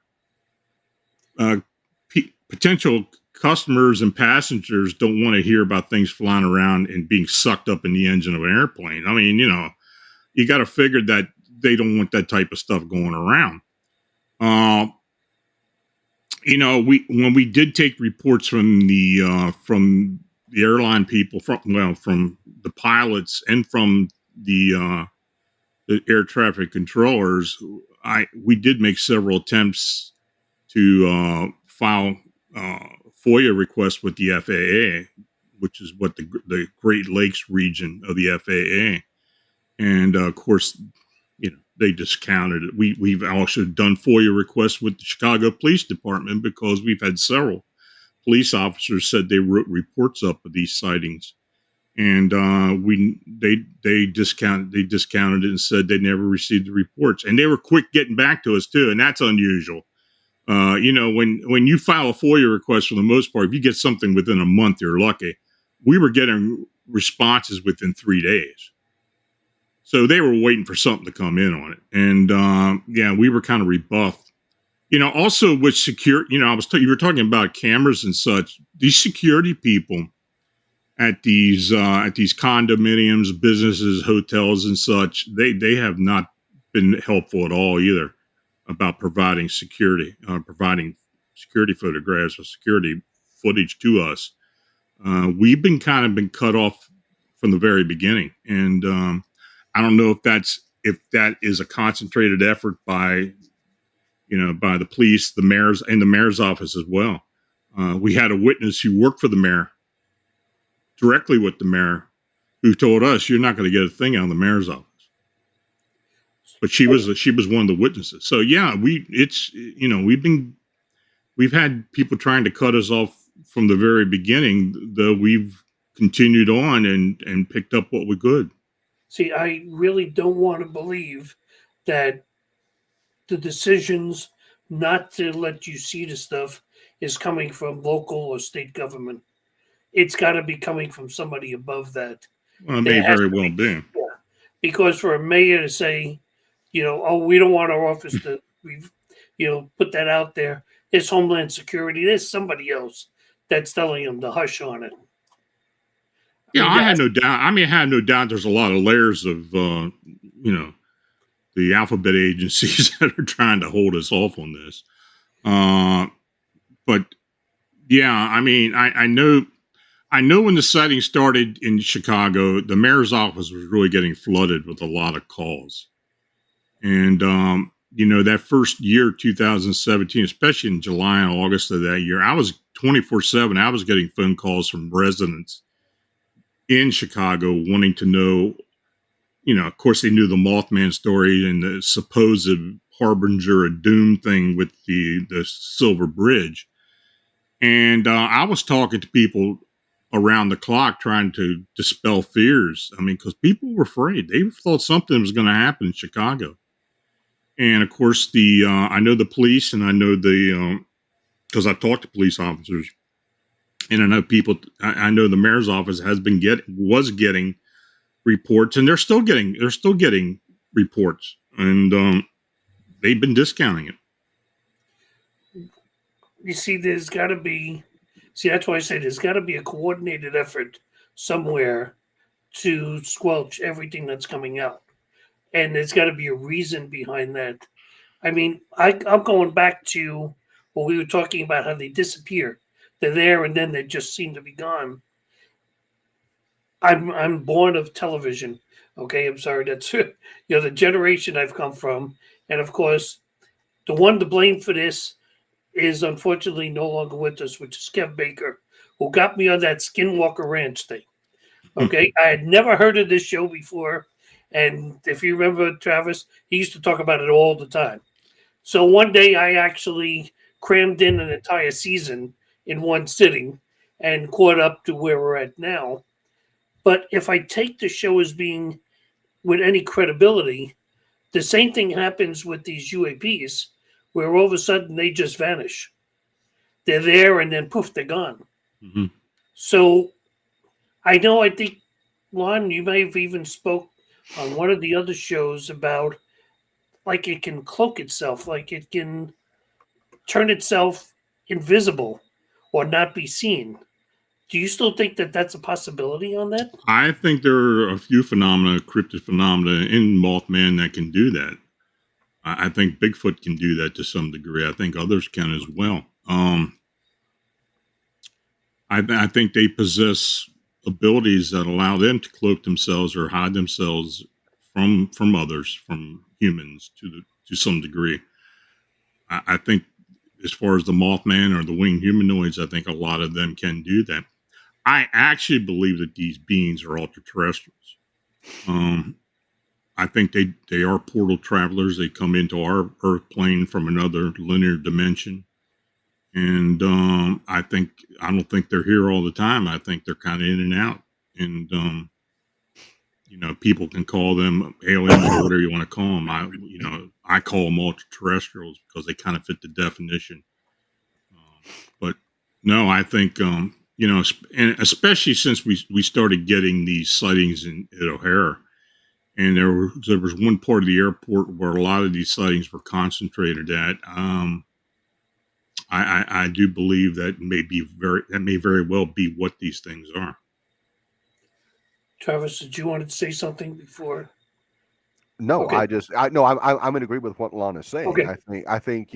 potential customers and passengers don't want to hear about things flying around and being sucked up in the engine of an airplane. I mean, you got to figure that they don't want that type of stuff going around. When we did take reports from the airline people, from the pilots and from the air traffic controllers, we did make several attempts to file FOIA requests with the FAA, which is what the Great Lakes region of the FAA, and of course, they discounted it. We've also done FOIA requests with the Chicago Police Department because we've had several police officers said they wrote reports up of these sightings, and they discounted it and said they never received the reports, and they were quick getting back to us too, and that's unusual. When you file a FOIA request, for the most part, if you get something within a month, you're lucky. We were getting responses within 3 days. So they were waiting for something to come in on it. And we were kind of rebuffed. Also with security, you were talking about cameras and such. These security people at these condominiums, businesses, hotels and such, they have not been helpful at all either about providing security photographs or security footage to us. We've been cut off from the very beginning, and I don't know if that is a concentrated effort by the police, the mayor's, and the mayor's office as well. We had a witness who worked for the mayor, directly with the mayor, who told us, "You're not going to get a thing out of the mayor's office." But she was one of the witnesses. So yeah, we've had people trying to cut us off from the very beginning, though we've continued on and picked up what we could. See, I really don't want to believe that the decisions not to let you see the stuff is coming from local or state government. It's got to be coming from somebody above that. Well, it may very well be. Yeah. Because for a mayor to say, we don't want our office to, put that out there. There's Homeland Security. There's somebody else that's telling them to hush on it. Yeah, I had no doubt. I had no doubt there's a lot of layers of, the alphabet agencies that are trying to hold us off on this. But yeah, I know when the sighting started in Chicago, the mayor's office was really getting flooded with a lot of calls. And, that first year, 2017, especially in July and August of that year, I was 24/7. I was getting phone calls from residents in Chicago wanting to know, of course, they knew the Mothman story and the supposed harbinger of doom thing with the Silver Bridge. And I was talking to people around the clock trying to dispel fears. Because people were afraid. They thought something was going to happen in Chicago. And of course, I know the police, and I know because I've talked to police officers, and I know I know the mayor's office was getting reports, and they're still getting reports, and they've been discounting it. You see, that's why I say there's got to be a coordinated effort somewhere to squelch everything that's coming out. And there's got to be a reason behind that. I'm going back to what we were talking about, how they disappear. They're there and then they just seem to be gone. I'm born of television. Okay, I'm sorry. That's the generation I've come from, and of course, the one to blame for this is unfortunately no longer with us, which is Kev Baker, who got me on that Skinwalker Ranch thing. Okay, I had never heard of this show before, and if you remember Travis, he used to talk about it all the time. So one day I actually crammed in an entire season in one sitting and caught up to where we're at now. But if I take the show as being with any credibility, the same thing happens with these UAPs, where all of a sudden they just vanish. They're there and then poof, they're gone. Hmm. So I think, Lon, you may have even spoke on one of the other shows about like it can cloak itself, like it can turn itself invisible or not be seen. Do you still think that that's a possibility on that? I think there are a few phenomena, cryptid phenomena in Mothman that can do that. I think Bigfoot can do that to some degree. I think others can as well. I think they possess abilities that allow them to cloak themselves or hide themselves from others, from humans to some degree. I think as far as the Mothman or the winged humanoids, I think a lot of them can do that. I actually believe that these beings are ultra terrestrials. I think they are portal travelers. They come into our Earth plane from another linear dimension, and I don't think they're here all the time. I think they're kind of in and out, and people can call them aliens or whatever you want to call them. I call them ultra terrestrials because they kind of fit the definition. But no, I think and especially since we started getting these sightings at O'Hare. And there was one part of the airport where a lot of these sightings were concentrated at. I do believe that may very well be what these things are. Travis, did you want to say something before? No, Okay. I'm in agreement with what Lon is saying. Okay. I think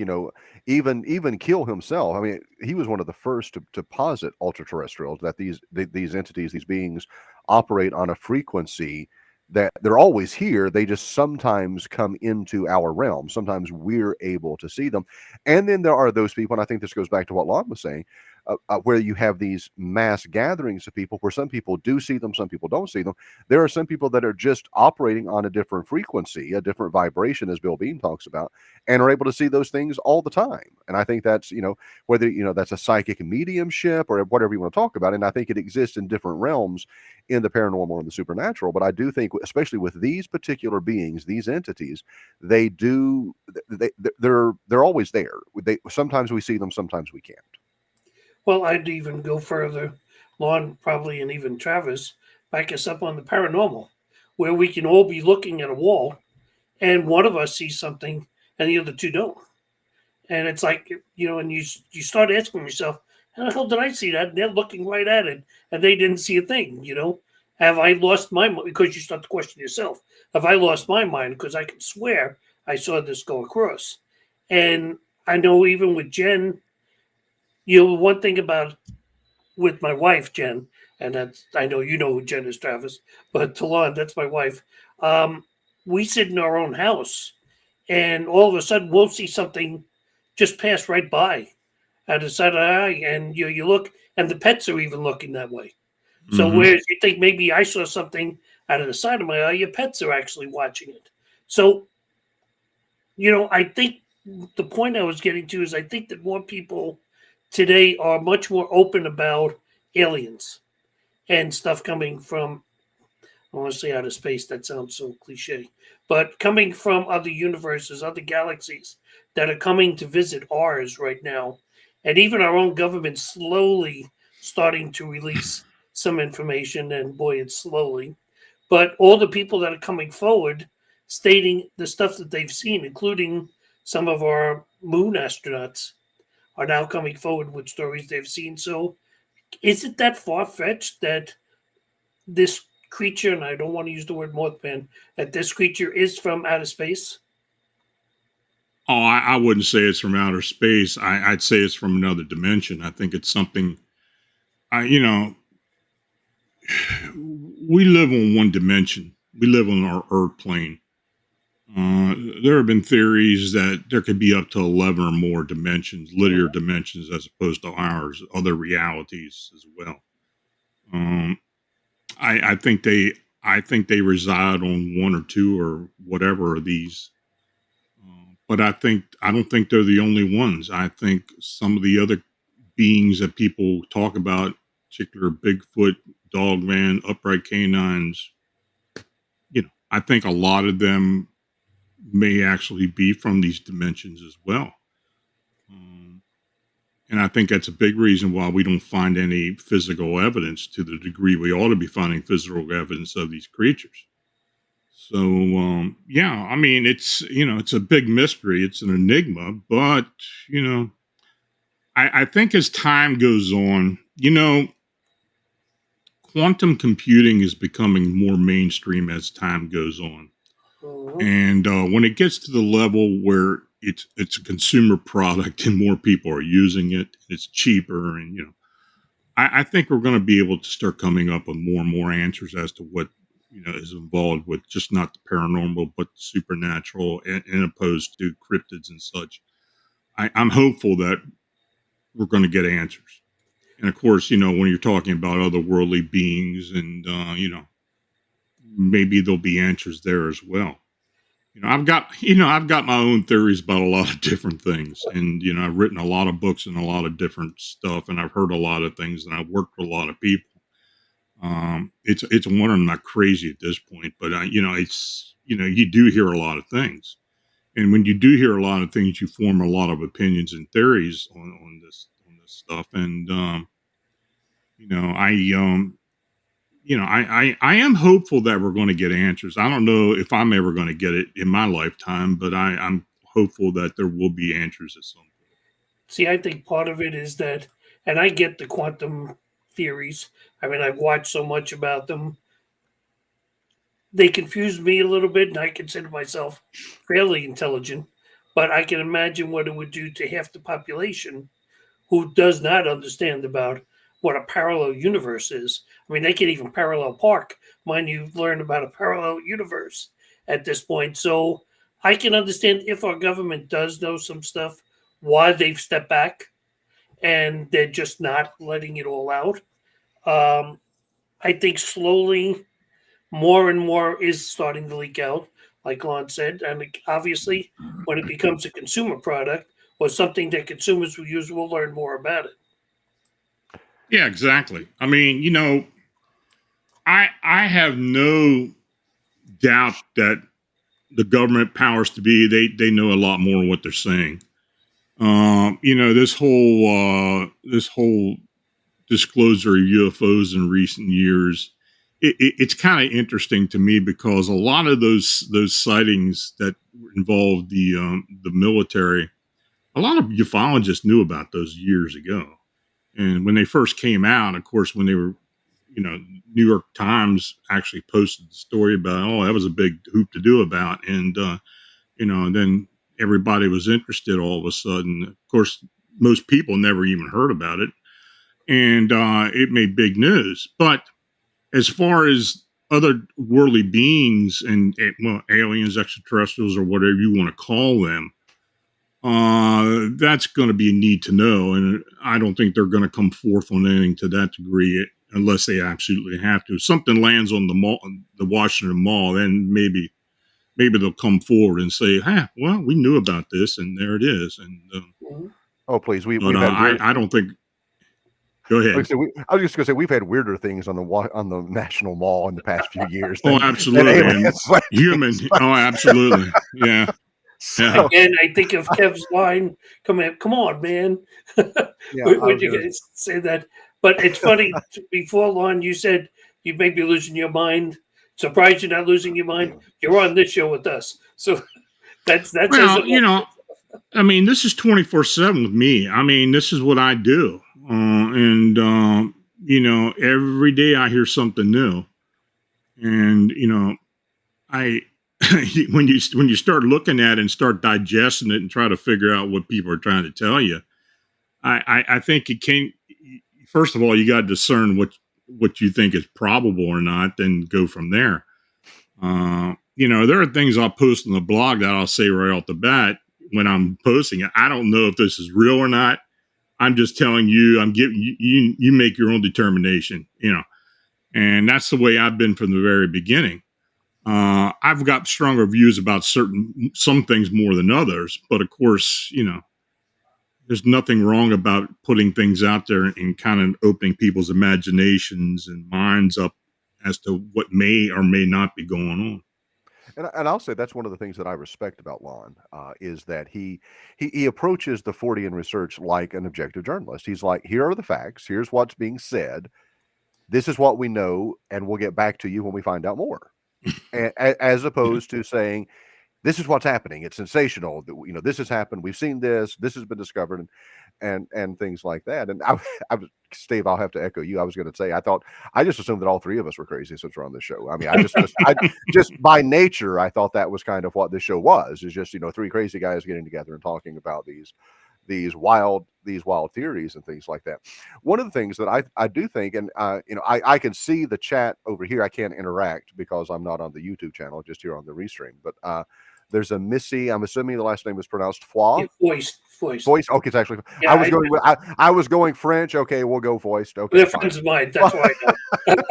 even Keel himself. I mean, he was one of the first to posit ultra terrestrials, that these entities, these beings, operate on a frequency that they're always here. They just sometimes come into our realm. Sometimes we're able to see them, and then there are those people. And I think this goes back to what Lon was saying. Where you have these mass gatherings of people where some people do see them, some people don't see them. There are some people that are just operating on a different frequency, a different vibration, as Bill Bean talks about, and are able to see those things all the time. And I think that's, whether, that's a psychic mediumship or whatever you want to talk about. And I think it exists in different realms in the paranormal and the supernatural. But I do think, especially with these particular beings, these entities, they're always there. Sometimes we see them, sometimes we can't. Well, I'd even go further, Lon, probably, and even Travis, back us up on the paranormal, where we can all be looking at a wall and one of us sees something and the other two don't. And it's like, and you start asking yourself, how the hell did I see that? And they're looking right at it and they didn't see a thing, Have I lost my mind? Because you start to question yourself. Have I lost my mind? Because I can swear I saw this go across. And I know even with Jen, one thing about with my wife, Jen, and that's, I know you know who Jen is, Travis, but Talon, that's my wife. We sit in our own house, and all of a sudden we'll see something just pass right by out of the side of the eye, and you look, and the pets are even looking that way. So whereas you think maybe I saw something out of the side of my eye, your pets are actually watching it. So, I think the point I was getting to is I think that more people today are much more open about aliens and stuff coming from, I want to say outer space, that sounds so cliche, but coming from other universes, other galaxies that are coming to visit ours right now. And even our own government slowly starting to release some information, and boy, it's slowly. But all the people that are coming forward stating the stuff that they've seen, including some of our moon astronauts, are now coming forward with stories they've seen. So is it that far-fetched that this creature, and I don't want to use the word Mothman, that this creature is from outer space? Oh, I wouldn't say it's from outer space. I'd say it's from another dimension. I think it's something, we live on one dimension. We live on our Earth plane. There have been theories that there could be up to 11 or more dimensions, linear dimensions, as opposed to ours, other realities as well. I think they reside on one or two or whatever of these. But I don't think they're the only ones. I think some of the other beings that people talk about, particular Bigfoot, Dogman, upright canines, I think a lot of them may actually be from these dimensions as well. And I think that's a big reason why we don't find any physical evidence to the degree we ought to be finding physical evidence of these creatures. So, yeah, I mean, it's a big mystery. It's an enigma, but, I think as time goes on, quantum computing is becoming more mainstream as time goes on. And when it gets to the level where it's a consumer product and more people are using it, it's cheaper, and I think we're going to be able to start coming up with more and more answers as to what is involved with just not the paranormal but the supernatural, and opposed to cryptids and such. I'm hopeful that we're going to get answers, and of course, when you're talking about otherworldly beings, and maybe there'll be answers there as well. I've got my own theories about a lot of different things, and I've written a lot of books and a lot of different stuff, and I've heard a lot of things, and I've worked with a lot of people. It's one I'm not crazy at this point, but it's you do hear a lot of things, and when you do hear a lot of things, you form a lot of opinions and theories on this stuff, and I am hopeful that we're going to get answers. I don't know if I'm ever going to get it in my lifetime, but I'm hopeful that there will be answers at some point. See, I think part of it is that, and I get the quantum theories. I mean, I've watched so much about them. They confuse me a little bit, and I consider myself fairly intelligent. But I can imagine what it would do to half the population who does not understand about what a parallel universe is. I mean, they can even parallel park. Mind you, learn about a parallel universe at this point. So I can understand if our government does know some stuff, why they've stepped back and they're just not letting it all out. Um, I think slowly more and more is starting to leak out, like Lon said. And obviously, when it becomes a consumer product or something that consumers will use, we'll learn more about it. Yeah, exactly. I mean, I have no doubt that the government powers to be, they know a lot more what they're saying. This whole disclosure of UFOs in recent years, it's kind of interesting to me because a lot of those sightings that involved the military, a lot of ufologists knew about those years ago. And when they first came out, of course, when they were, New York Times actually posted the story about, oh, that was a big hoop to do about, and then everybody was interested all of a sudden. Of course, most people never even heard about it, and it made big news. But as far as other worldly beings and well, aliens, extraterrestrials, or whatever you want to call them, that's going to be a need to know, and I don't think they're going to come forth on anything to that degree unless they absolutely have to. If something lands on the Washington Mall, then maybe they'll come forward and say, well, we knew about this, and there it is. And oh, please, we've but had I don't think. Go ahead. Like I, said, I was just going to say we've had weirder things on the National Mall in the past few years. Oh, absolutely. Human. Oh, absolutely. Yeah. So, again, I think of Kev's line, come on, man. Would you guys say that? But it's funny, before, Lon, you said you may be losing your mind. Surprised you're not losing your mind. You're on this show with us. So that's well, I mean, this is 24/7 with me. I mean, this is what I do. And every day I hear something new. And, I when you start looking at it and start digesting it and try to figure out what people are trying to tell you, I think it can. First of all, you got to discern what you think is probable or not, then go from there. There are things I'll post on the blog that I'll say right off the bat when I'm posting it. I don't know if this is real or not. I'm just telling you. I'm giving you. You make your own determination. And that's the way I've been from the very beginning. I've got stronger views about some things more than others, but of course, there's nothing wrong about putting things out there and kind of opening people's imaginations and minds up as to what may or may not be going on. And I'll say that's one of the things that I respect about Lon, is that he approaches the Fortean research like an objective journalist. He's like, here are the facts. Here's what's being said. This is what we know, and we'll get back to you when we find out more. As opposed to saying, this is what's happening. It's sensational. This has happened. We've seen this. This has been discovered, and things like that. And Steve, I'll have to echo you. I was going to say, I just assumed that all three of us were crazy since we're on this show. I mean, I just by nature, I thought that was kind of what this show was. Is just three crazy guys getting together and talking about these wild theories and things like that. One of the things that I do think, and I can see the chat over here. I can't interact because I'm not on the YouTube channel, just here on the restream. But there's a Missy. I'm assuming the last name is pronounced Foy. Yeah, Foist. Okay, it's actually. Yeah, I was going French. Okay, we'll go Foist. Okay, they're friends of mine. That's why I know.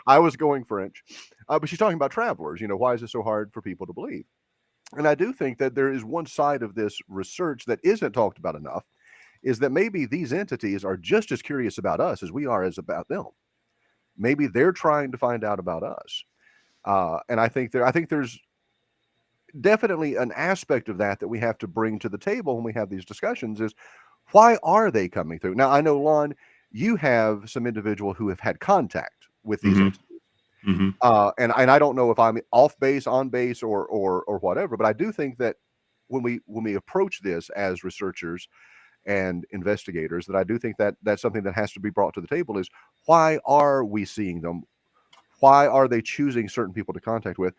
I was going French, but she's talking about travelers. Why is it so hard for people to believe? And I do think that there is one side of this research that isn't talked about enough, is that maybe these entities are just as curious about us as we are as about them. Maybe they're trying to find out about us, and I think there's definitely an aspect of that we have to bring to the table when we have these discussions. Is why are they coming through? Now I know, Lon, you have some individual who have had contact with these entities. Mm-hmm. And I don't know if I'm off base, on base, or whatever, but I do think that when we approach this as researchers and investigators, that I do think that that's something that has to be brought to the table. Is why are we seeing them? Why are they choosing certain people to contact with?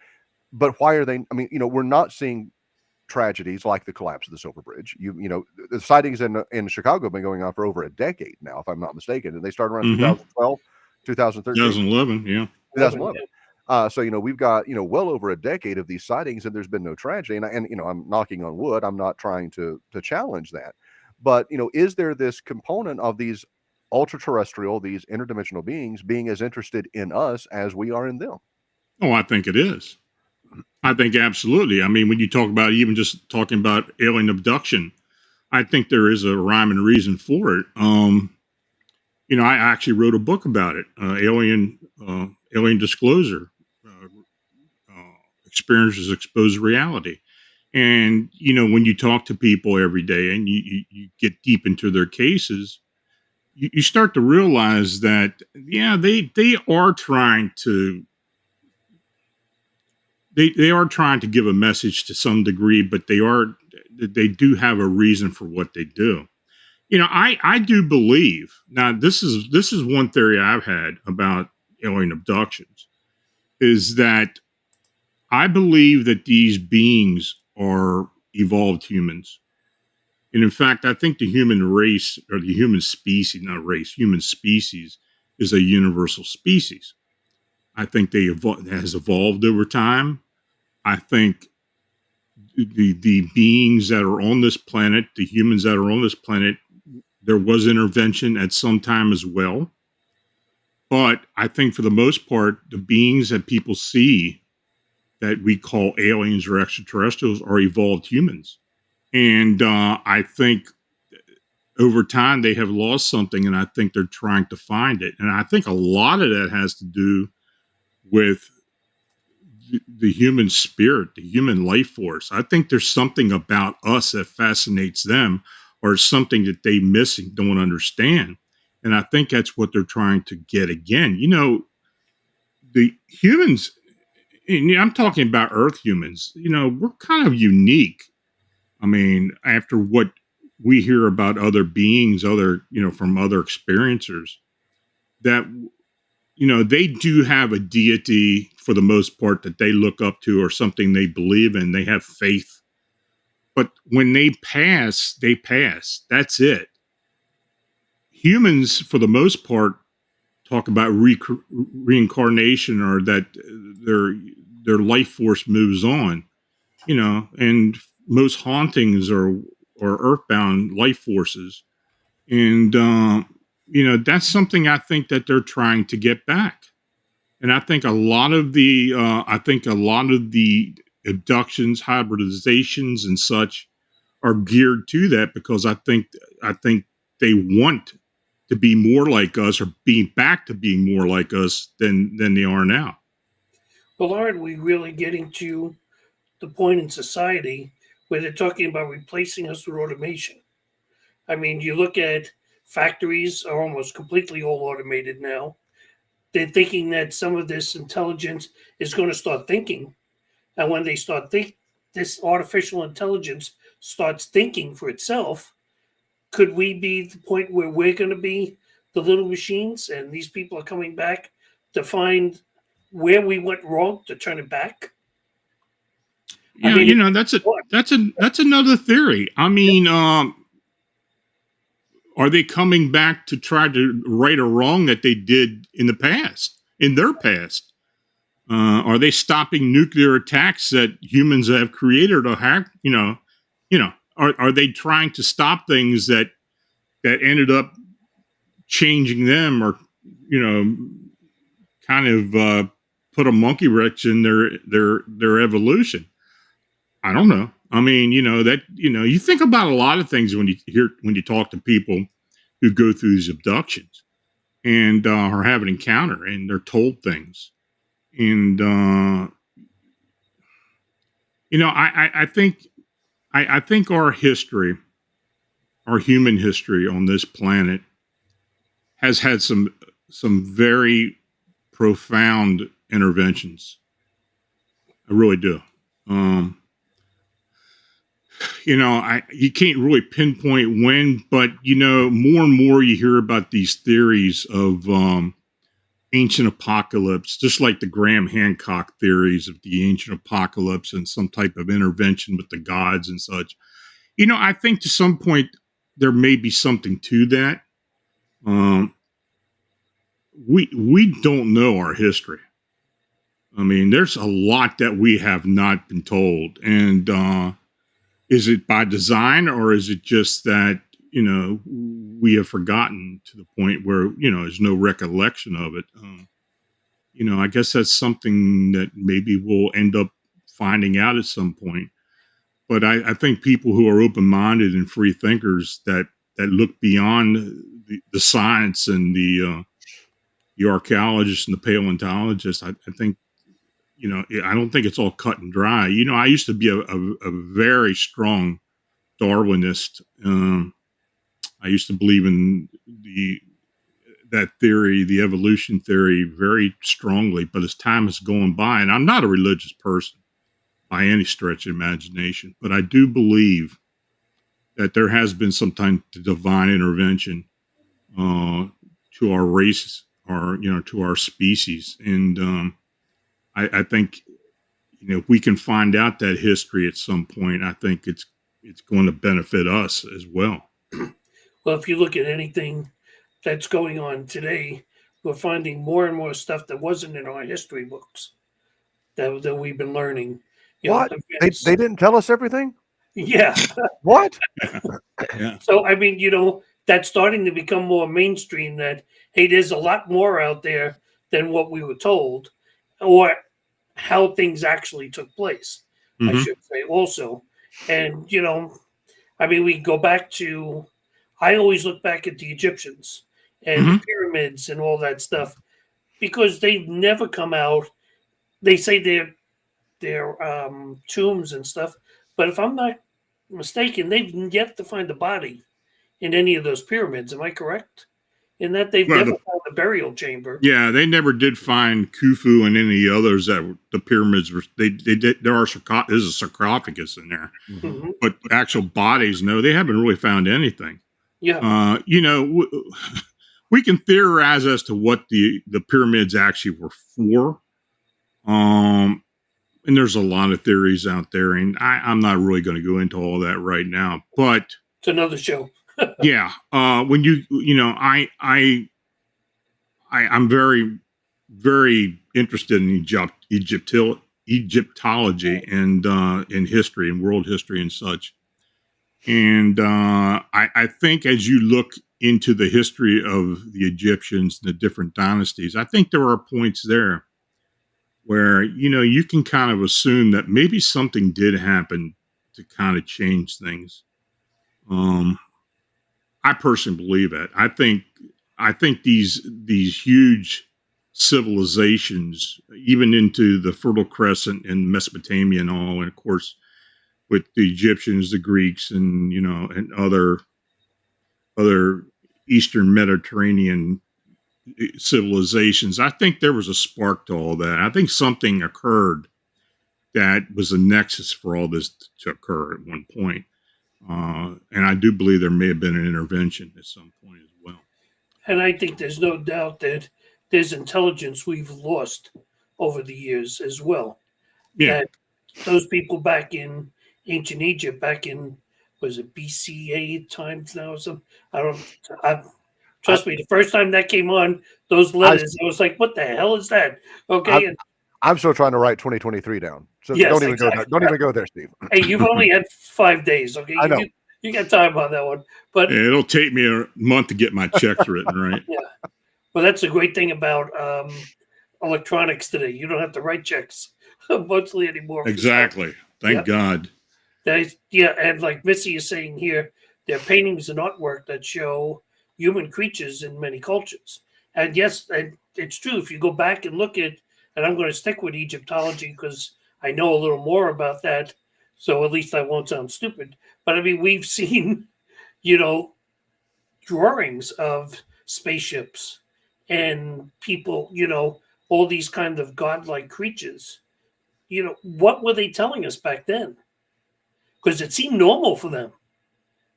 But why are they? I mean, we're not seeing tragedies like the collapse of the Silver Bridge. The sightings in Chicago have been going on for over a decade now, if I'm not mistaken, and they started around 2012, 2013, 2011, yeah. 2011. So we've got well over a decade of these sightings, and there's been no tragedy. And I'm knocking on wood. I'm not trying to challenge that, but is there this component of these ultra-terrestrial, these interdimensional beings being as interested in us as we are in them? Oh, I think it is. I think absolutely. I mean, when you talk about even just talking about alien abduction, I think there is a rhyme and reason for it. I actually wrote a book about it, alien disclosure, experiences exposed reality. And when you talk to people every day and you get deep into their cases, you start to realize that they are trying to. They are trying to give a message to some degree, but they do have a reason for what they do. I do believe, now this is one theory I've had about alien abductions, is that I believe that these beings are evolved humans. And in fact, I think the human race, or the human species, not race, human species, is a universal species. I think has evolved over time. I think the beings that are on this planet, the humans that are on this planet, there was intervention at some time as well. But I think for the most part, the beings that people see that we call aliens or extraterrestrials are evolved humans. And I think over time they have lost something, and I think they're trying to find it. And I think a lot of that has to do with the human spirit, the human life force. I think there's something about us that fascinates them, or something that they miss and don't understand. And I think that's what they're trying to get again. The humans, and I'm talking about Earth humans, we're kind of unique. I mean, after what we hear about other beings, from other experiencers, that they do have a deity for the most part that they look up to, or something they believe in. They have faith. But when they pass, they pass. That's it. Humans, for the most part, talk about reincarnation, or that their life force moves on. And most hauntings are earthbound life forces. And that's something I think that they're trying to get back. And I think a lot of the abductions, hybridizations, and such are geared to that, because I think they want to be more like us, or being back to being more like us than they are now. Well, aren't we really getting to the point in society where they're talking about replacing us with automation? I mean, you look at factories are almost completely all automated now. They're thinking that some of this intelligence is going to start thinking. And when they start this artificial intelligence starts thinking for itself, could we be the point where we're going to be the little machines and these people are coming back to find where we went wrong to turn it back? I Yeah, mean, that's another theory. I mean, are they coming back to try to right a wrong that they did in the past, in their past? Are they stopping nuclear attacks that humans have created or hacked? Are they trying to stop things that ended up changing them, or you know, kind of put a monkey wrench in their evolution? I don't know. I mean, you think about a lot of things when you talk to people who go through these abductions and or have an encounter, and they're told things. And I think our history, our human history on this planet, has had some very profound interventions. I really do. You can't really pinpoint when, but more and more you hear about these theories of ancient apocalypse, just like the Graham Hancock theories of the ancient apocalypse and some type of intervention with the gods and such. I think to some point there may be something to that. We don't know our history. I mean, there's a lot that we have not been told, and is it by design, or is it just that we have forgotten to the point where there's no recollection of it? I guess that's something that maybe we'll end up finding out at some point. But I think people who are open-minded and free thinkers that look beyond the science and the archaeologists and the paleontologists, I think, I don't think it's all cut and dry. I used to be a very strong Darwinist. I used to believe in that theory, the evolution theory, very strongly. But as time has gone by, and I'm not a religious person by any stretch of imagination, but I do believe that there has been some kind of divine intervention to our race, or to our species, and I think if we can find out that history at some point, I think it's going to benefit us as well. Well, if you look at anything that's going on today, we're finding more and more stuff that wasn't in our history books that we've been learning. What? They didn't tell us everything? Yeah. What? Yeah. So, I mean, that's starting to become more mainstream that, hey, there's a lot more out there than what we were told, or how things actually took place, I should say also. And, I mean, we go back to, I always look back at the Egyptians and the pyramids and all that stuff, because they've never come out. They say they're tombs and stuff, but if I'm not mistaken, they've yet to find a body in any of those pyramids. Am I correct? In that they've never found a burial chamber. Yeah, they never did find Khufu and any others that the pyramids were. They did. There's a sarcophagus in there, but actual bodies, no, they haven't really found anything. Yeah. We can theorize as to what the pyramids actually were for. And there's a lot of theories out there, and I'm not really going to go into all that right now. But it's another show. Yeah, when I'm very, very interested in Egyptology and in history and world history and such. And I think as you look into the history of the Egyptians, the different dynasties, I think there are points there where, you can kind of assume that maybe something did happen to kind of change things. I personally believe that. I think these huge civilizations, even into the Fertile Crescent and Mesopotamia and all, and of course with the Egyptians, the Greeks, and and other Eastern Mediterranean civilizations. I think there was a spark to all that. I think something occurred that was a nexus for all this to occur at one point. And I do believe there may have been an intervention at some point as well. And I think there's no doubt that there's intelligence we've lost over the years as well. Yeah. That those people back in ancient Egypt, back in, was it BCA times now or something? Trust me, the first time that came on, those letters, I was like, what the hell is that? Okay. I'm still trying to write 2023 down. So Yes, don't even exactly. go there. Don't even go there, Steve. Hey, you've only had 5 days, okay? I know. You got time on that one. But Yeah, it'll take me a month to get my checks written, right? yeah. Well, that's a great thing about electronics today. You don't have to write checks mostly anymore. Exactly. Thank God. And like Missy is saying here, there are paintings and artwork that show human creatures in many cultures. And yes, and it's true. If you go back and look at, and I'm going to stick with Egyptology because I know a little more about that, so at least I won't sound stupid. But I mean, we've seen, drawings of spaceships and people, all these kind of godlike creatures. What were they telling us back then? Because it seemed normal for them,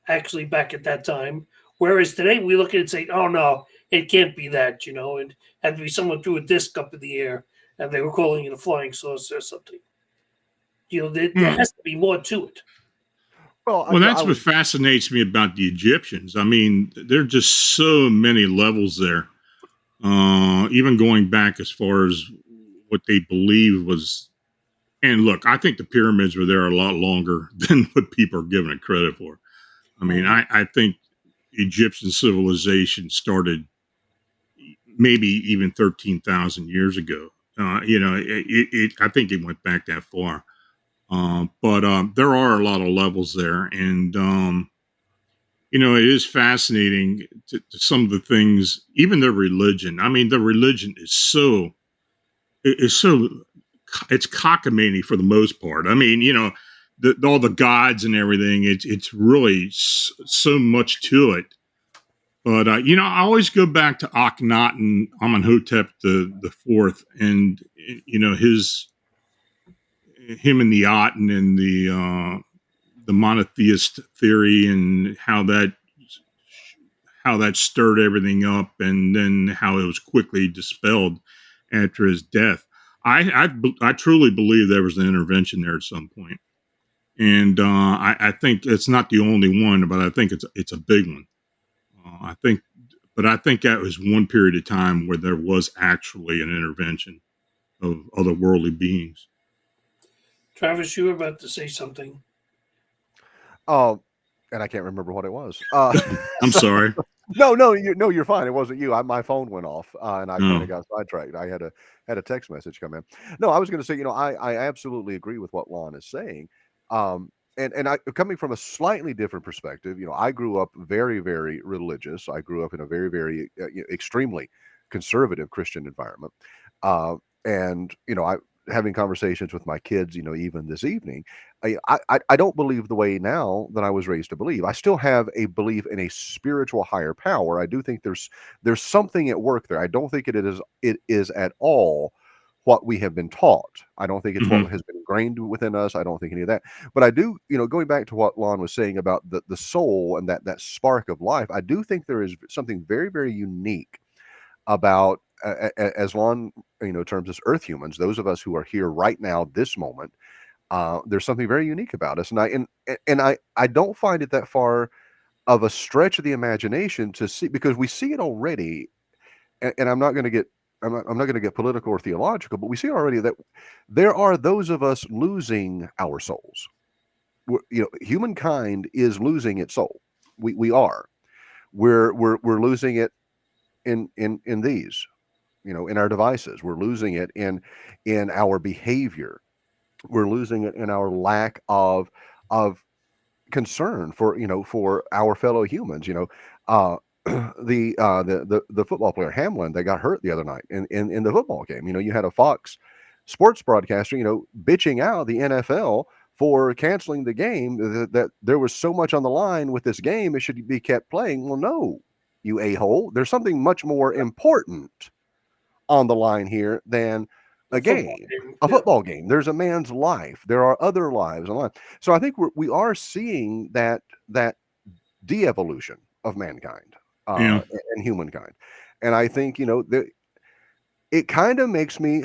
actually, back at that time. Whereas today we look at it and say, oh, no, it can't be that, and had to be someone threw a disc up in the air and they were calling it a flying saucer or something. There has to be more to it. Well, that's what fascinates me about the Egyptians. I mean, there are just so many levels there. Even going back as far as what they believe was. And look, I think the pyramids were there a lot longer than what people are giving it credit for. I mean, I think Egyptian civilization started maybe even 13,000 years ago. I think it went back that far. But there are a lot of levels there. And, it is fascinating to some of the things, even their religion. I mean, the religion is it's cockamamie for the most part. I mean, all the gods and everything, it's really so much to it. But, I always go back to Akhenaten, Amenhotep the fourth, and, him and the Aten and the monotheist theory and how that stirred everything up, and then how it was quickly dispelled after his death. I truly believe there was an intervention there at some point, and I think it's not the only one, but I think it's a big one. I think that was one period of time where there was actually an intervention of otherworldly beings. Travis, you were about to say something. And I can't remember what it was. I'm sorry. No, you're fine. It wasn't you. My phone went off, and I kind of got sidetracked. I had a text message come in. No, I was going to say, I absolutely agree with what Lon is saying. And I, coming from a slightly different perspective, I grew up very, very religious. I grew up in a very, very extremely conservative Christian environment. And I having conversations with my kids, even this evening, I don't believe the way now that I was raised to believe. I still have a belief in a spiritual higher power. I do think there's something at work there. I don't think it is at all what we have been taught. I don't think it's what has been ingrained within us. I don't think any of that. But I do, going back to what Lon was saying about the soul and that spark of life, I do think there is something very, very unique about, as Lon, terms as earth humans, those of us who are here right now, this moment, there's something very unique about us. And I don't find it that far of a stretch of the imagination to see, because we see it already. And I'm not going to get political or theological, but we see already that there are those of us losing our souls. Humankind is losing its soul. We are. We're losing it in these, in our devices. We're losing it in our behavior. We're losing it in our lack of concern for our fellow humans. The football player Hamlin, they got hurt the other night in the football game. You had a Fox sports broadcaster, bitching out the NFL for canceling the game, that there was so much on the line with this game, it should be kept playing. Well, no, you a-hole. There's something much more important on the line here than a football game. There's a man's life. There are other lives on the line. So I think we are seeing that de-evolution of mankind and humankind. And I think, it kind of makes me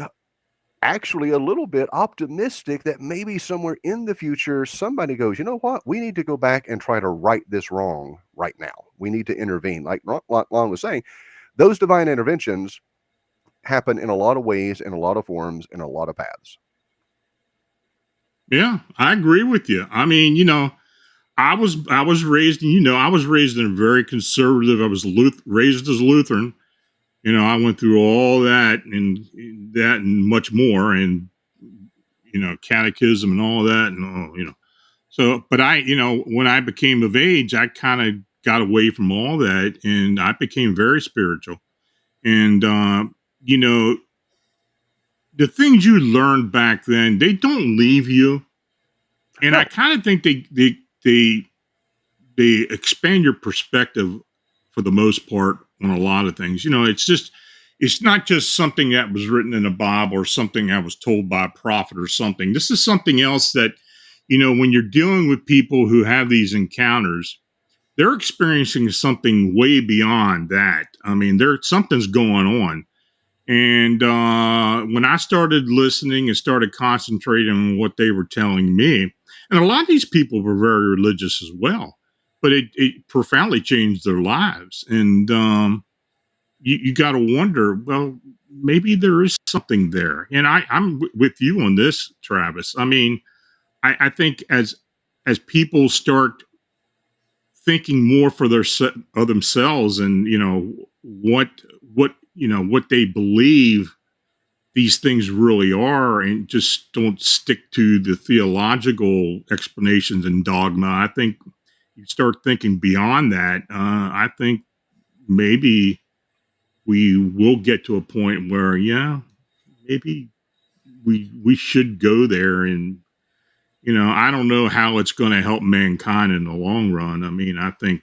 actually a little bit optimistic that maybe somewhere in the future, somebody goes, you know what? We need to go back and try to right this wrong right now. We need to intervene. Like Lon was saying, those divine interventions happen in a lot of ways, in a lot of forms, in a lot of paths. Yeah, I agree with you. I mean, I was raised, I was raised in a very conservative. I was raised as Lutheran. I went through all that and much more, and catechism and all that, and all. So, but when I became of age, I kind of got away from all that, and I became very spiritual. And the things you learned back then, they don't leave you. And I kind of think they expand your perspective for the most part on a lot of things. It's not just something that was written in a Bible or something I was told by a prophet or something. This is something else that, when you're dealing with people who have these encounters, they're experiencing something way beyond that. I mean, something's going on. And when I started listening and started concentrating on what they were telling me, and a lot of these people were very religious as well, but it profoundly changed their lives. And you got to wonder, well, maybe there is something there. And I'm with you on this, Travis. I mean, I think as people start thinking more for themselves, and what they believe these things really are, and just don't stick to the theological explanations and dogma. I think you start thinking beyond that. I think maybe we will get to a point where, maybe we should go there. And I don't know how it's going to help mankind in the long run. I mean, I think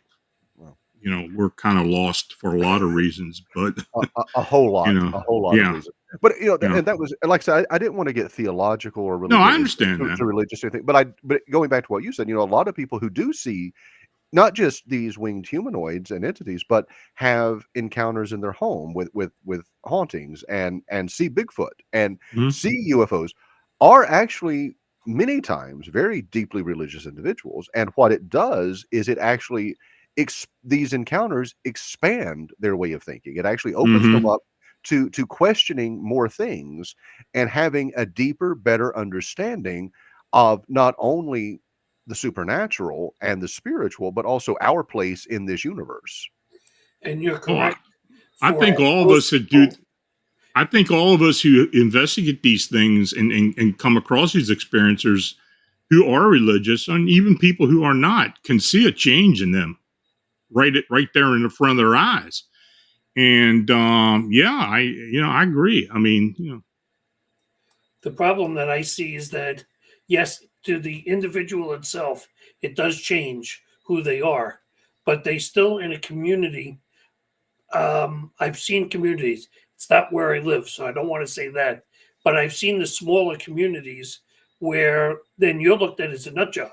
we're kind of lost for a lot of reasons, but a whole lot of reasons. But and that was, like I said, I didn't want to get theological or really. No, I understand that. Religious or anything, but going back to what you said, a lot of people who do see not just these winged humanoids and entities, but have encounters in their home with hauntings and see Bigfoot and see UFOs, are actually many times very deeply religious individuals. And what it does is it actually these encounters expand their way of thinking. It actually opens them up to questioning more things and having a deeper, better understanding of not only the supernatural and the spiritual, but also our place in this universe. And you're correct. I think all of us that do. I think all of us who investigate these things and come across these experiencers who are religious, and even people who are not, can see a change in them right there in the front of their eyes. And I agree. I mean, the problem that I see is that, yes, to the individual itself, it does change who they are, but they still in a community. I've seen communities. It's not where I live, so I don't want to say that, but I've seen the smaller communities where then you're looked at as a nut job.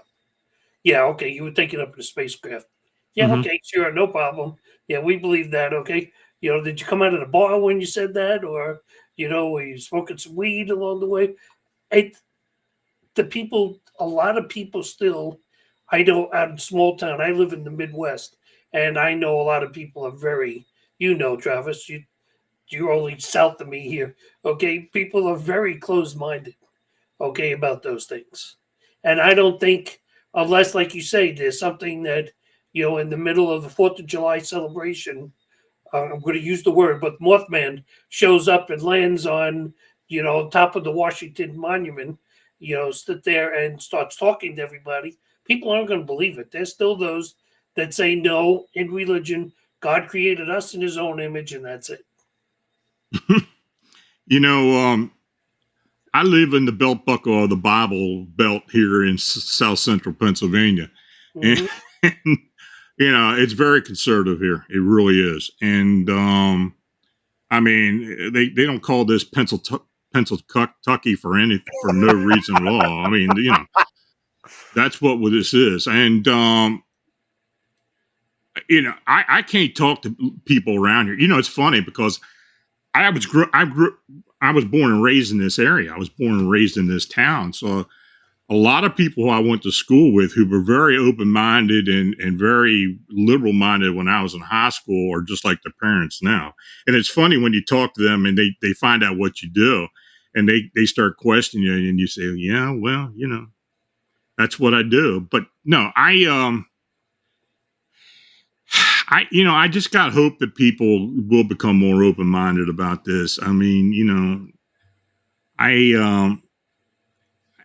Yeah, okay, you were taken up in a spacecraft. Yeah, okay, sure, no problem. Yeah, we believe that. Okay, did you come out of the bar when you said that, or were you smoking some weed along the way? A lot of people still. I know out in small town. I live in the Midwest, and I know a lot of people are very. Travis, you're only south of me here. Okay, people are very closed-minded. Okay, about those things, and I don't think unless, like you say, there's something that in the middle of the 4th of July celebration, I'm going to use the word, but Mothman shows up and lands on, top of the Washington Monument, stood there and starts talking to everybody. People aren't going to believe it. There's still those that say, no, in religion, God created us in his own image, and that's it. I live in the belt buckle of the Bible Belt here in South Central Pennsylvania. Mhm. And, it's very conservative here. It really is. And, I mean, they don't call this Pennsylvania for no reason at all. I mean, that's what this is. And, I can't talk to people around here. It's funny because I was born and raised in this area. I was born and raised in this town. So a lot of people who I went to school with who were very open-minded and very liberal-minded when I was in high school are just like their parents now. And it's funny when you talk to them and they find out what you do and they start questioning you and you say, yeah, well, that's what I do. But no, I just got hope that people will become more open-minded about this. I mean,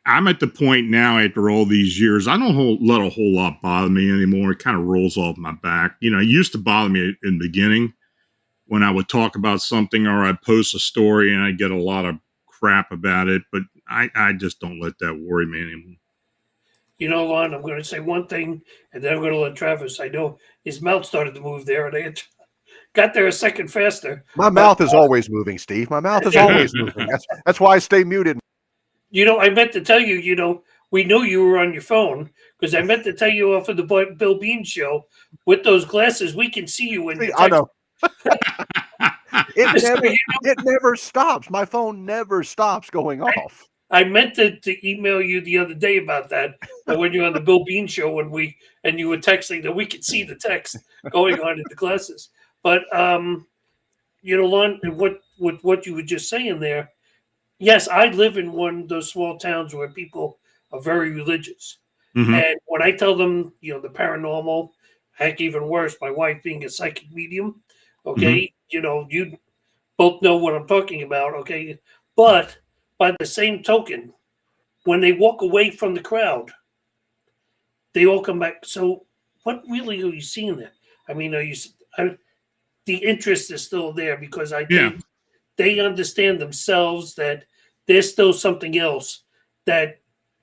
I'm at the point now after all these years, I don't let a whole lot bother me anymore. It kind of rolls off my back. It used to bother me in the beginning when I would talk about something or I'd post a story and I'd get a lot of crap about it, but I just don't let that worry me anymore. Lon, I'm going to say one thing, and then I'm going to let Travis. I know his mouth started to move there, and they got there a second faster. My mouth is always moving, Steve. My mouth is always moving. That's why I stay muted. I meant to tell you, we knew you were on your phone because I meant to tell you off of the Bill Bean show with those glasses, we can see you when you text. I know. It never stops. My phone never stops going off. I meant to email you the other day about that, but when you're on the Bill Bean show and you were texting that we could see the text going on in the glasses. But Lon, what you were just saying there, yes, I live in one of those small towns where people are very religious. Mm-hmm. And when I tell them, the paranormal, heck, even worse, my wife being a psychic medium, okay, you both know what I'm talking about, okay? But by the same token, when they walk away from the crowd, they all come back. So what really are you seeing there? I mean, the interest is still there because I think they understand themselves that there's still something else that,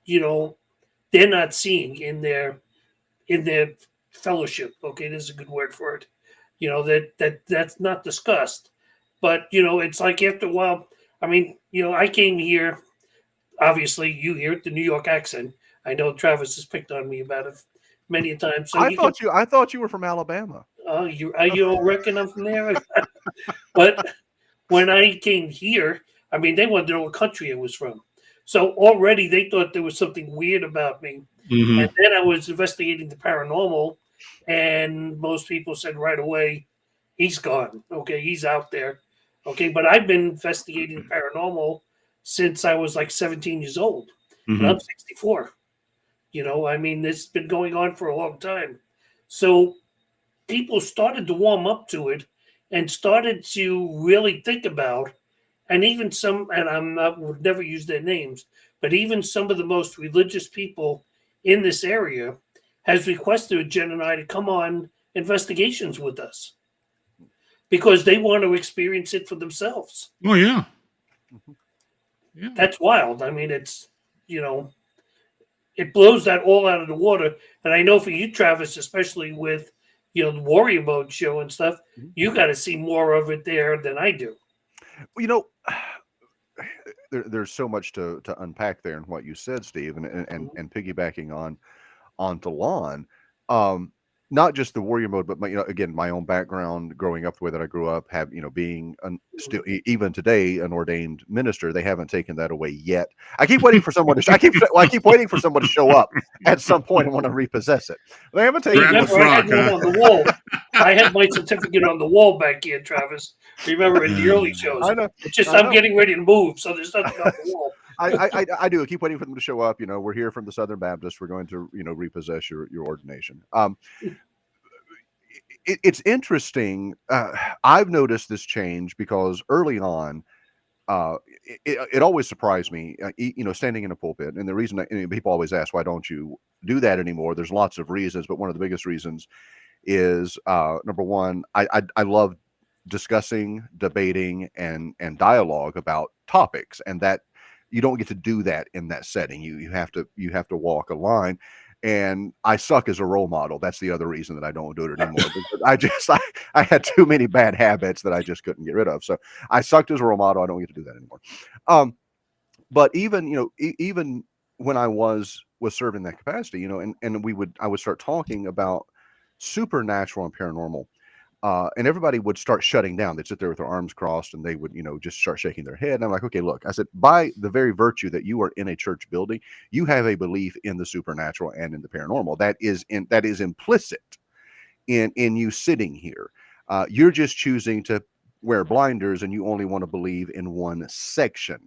they're not seeing in their fellowship. Okay, there's a good word for it. That's not discussed. But, it's like after a while, I mean, I came here, obviously you hear the New York accent. I know Travis has picked on me about it many a time. So I thought you were from Alabama. Oh, you reckon I'm from there? But when I came here, I mean, they wanted to know what country I was from. So already they thought there was something weird about me. Mm-hmm. And then I was investigating the paranormal, and most people said right away, he's gone. Okay, he's out there. Okay, but I've been investigating paranormal since I was like 17 years old. Mm-hmm. And I'm 64. I mean, this has been going on for a long time. So people started to warm up to it and started to really think about, and even some, and would never use their names, but even some of the most religious people in this area has requested Jen and I to come on investigations with us because they want to experience it for themselves. Oh, yeah. That's wild. I mean, it's, it blows that all out of the water. And I know for you, Travis, especially with, the Warrior Mode show and stuff, you got to see more of it there than I do. Well, there's so much to unpack there in what you said, Steve, and piggybacking onto Lon. Not just the Warrior Mode, but my own background growing up the way that I grew up, being still even today an ordained minister. They haven't taken that away yet. I keep waiting for someone to. I keep waiting for someone to show up at some point and want to repossess it. They haven't taken it. I had one on the wall. I had my certificate on the wall back here, Travis. Remember in the early shows? I know. It's just I'm getting ready to move, so there's nothing on the wall. I do. I keep waiting for them to show up. We're here from the Southern Baptist. We're going to, repossess your ordination. it's interesting. I've noticed this change because early on, it always surprised me, standing in a pulpit. And the reason people always ask, why don't you do that anymore? There's lots of reasons, but one of the biggest reasons is number one, I love discussing, debating, and dialogue about topics, and that you don't get to do that in that setting. You have to walk a line. And I suck as a role model. That's the other reason that I don't do it anymore. Because I had too many bad habits that I just couldn't get rid of. So I sucked as a role model. I don't get to do that anymore. But even even when I was serving that capacity, and I would start talking about supernatural and paranormal, and everybody would start shutting down. They'd sit there with their arms crossed, and they would, just start shaking their head. And I'm like, okay, look, I said, by the very virtue that you are in a church building, you have a belief in the supernatural and in the paranormal. That is implicit in you sitting here. You're just choosing to wear blinders, and you only want to believe in one section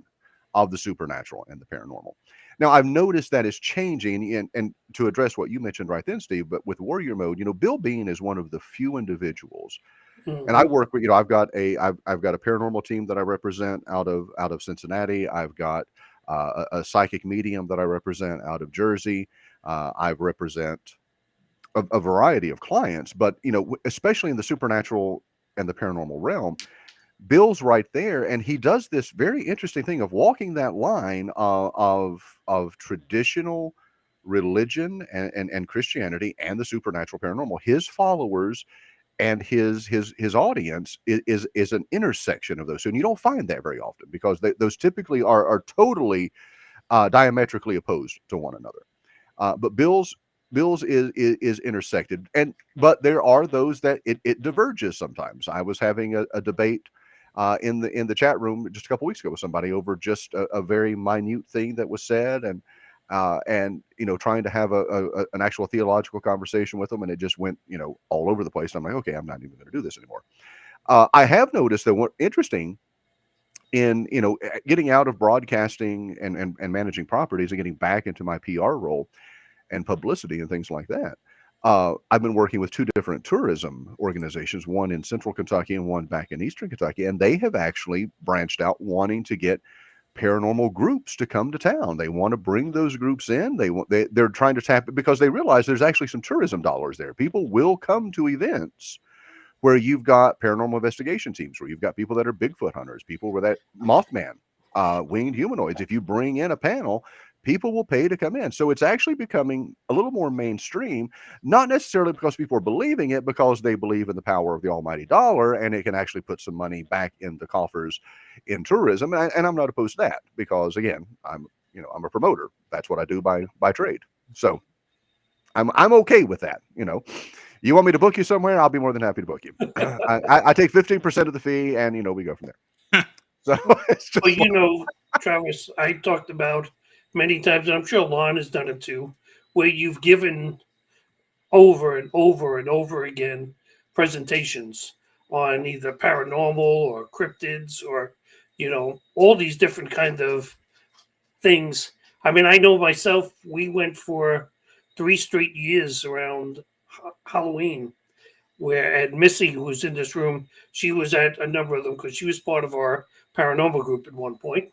of the supernatural and the paranormal. Now, I've noticed that is changing, and to address what you mentioned right then, Steve, but with Warrior Mode, Bill Bean is one of the few individuals, and I work with, I've got a paranormal team that I represent out of Cincinnati. I've got a psychic medium that I represent out of Jersey. I represent a variety of clients, but especially in the supernatural and the paranormal realm, Bill's right there, and he does this very interesting thing of walking that line of traditional religion and Christianity and the supernatural paranormal. His followers and his audience is an intersection of those, and you don't find that very often because those typically are totally diametrically opposed to one another. But Bill's is intersected, but there are those that it diverges sometimes. I was having a debate in the chat room just a couple weeks ago with somebody over just a very minute thing that was said, and trying to have an actual theological conversation with them, and it just went all over the place. I'm like, okay, I'm not even going to do this anymore. I have noticed that what interesting in getting out of broadcasting and managing properties and getting back into my PR role and publicity and things like that. I've been working with two different tourism organizations, one in Central Kentucky and one back in Eastern Kentucky, and they have actually branched out wanting to get paranormal groups to come to town. They want to bring those groups in. They're trying to tap it because they realize there's actually some tourism dollars there. People will come to events where you've got paranormal investigation teams, where you've got people that are Bigfoot hunters, people where that Mothman, winged humanoids. If you bring in a panel, people will pay to come in. So it's actually becoming a little more mainstream, not necessarily because people are believing it, because they believe in the power of the almighty dollar, and it can actually put some money back in the coffers in tourism. And I'm not opposed to that because, again, I'm a promoter. That's what I do by trade. So I'm okay with that. You want me to book you somewhere? I'll be more than happy to book you. I take 15% of the fee, and we go from there. So it's just well, Travis, I talked about many times, and I'm sure Lon has done it too, where you've given over and over and over again presentations on either paranormal or cryptids or all these different kind of things. I mean, I know myself, we went for 3 straight years around Halloween, and Missy, who's in this room, she was at a number of them because she was part of our paranormal group at one point.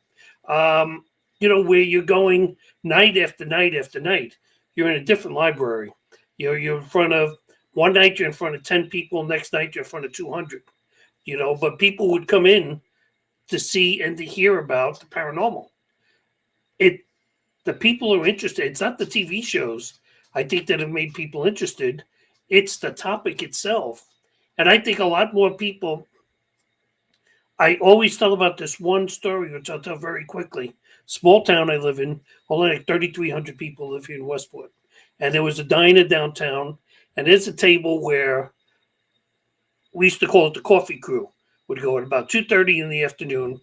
Where you're going night after night after night. You're in a different library. You're in front of, one night you're in front of 10 people, next night you're in front of 200. But people would come in to see and to hear about the paranormal. The people are interested. It's not the TV shows, I think, that have made people interested. It's the topic itself. And I think a lot more people, I always tell about this one story, which I'll tell very quickly. Small town I live in, only like 3,300 people live here in Westport. And there was a diner downtown, and there's a table where we used to call it the coffee crew, would go at about 2:30 in the afternoon.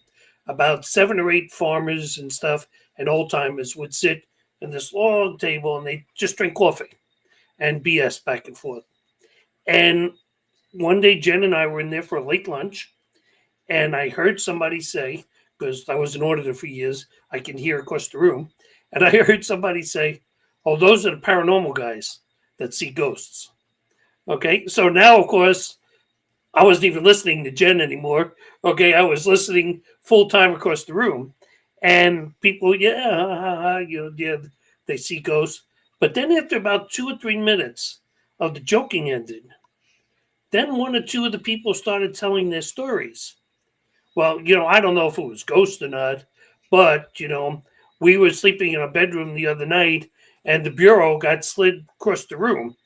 About 7 or 8 farmers and stuff and old timers would sit in this long table, and they just drink coffee and BS back and forth. And one day, Jen and I were in there for a late lunch, and I heard somebody say, because I was an auditor for years, I can hear across the room, and I heard somebody say, "Oh, those are the paranormal guys that see ghosts." Okay, so now of course I wasn't even listening to Jen anymore. Okay, I was listening full time across the room, and people, yeah, they see ghosts. But then after about 2 or 3 minutes of the joking ended, then one or two of the people started telling their stories. Well, I don't know if it was ghosts or not, but we were sleeping in a bedroom the other night, and the bureau got slid across the room.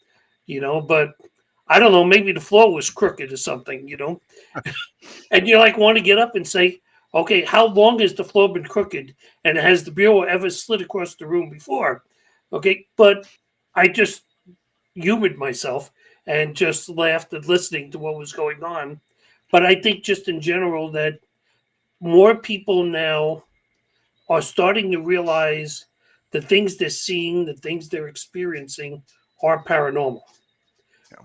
But I don't know, maybe the floor was crooked or something. And you want to get up and say, okay, how long has the floor been crooked? And has the bureau ever slid across the room before? Okay, but I just humored myself and just laughed at listening to what was going on. But I think just in general that more people now are starting to realize the things they're seeing, the things they're experiencing are paranormal.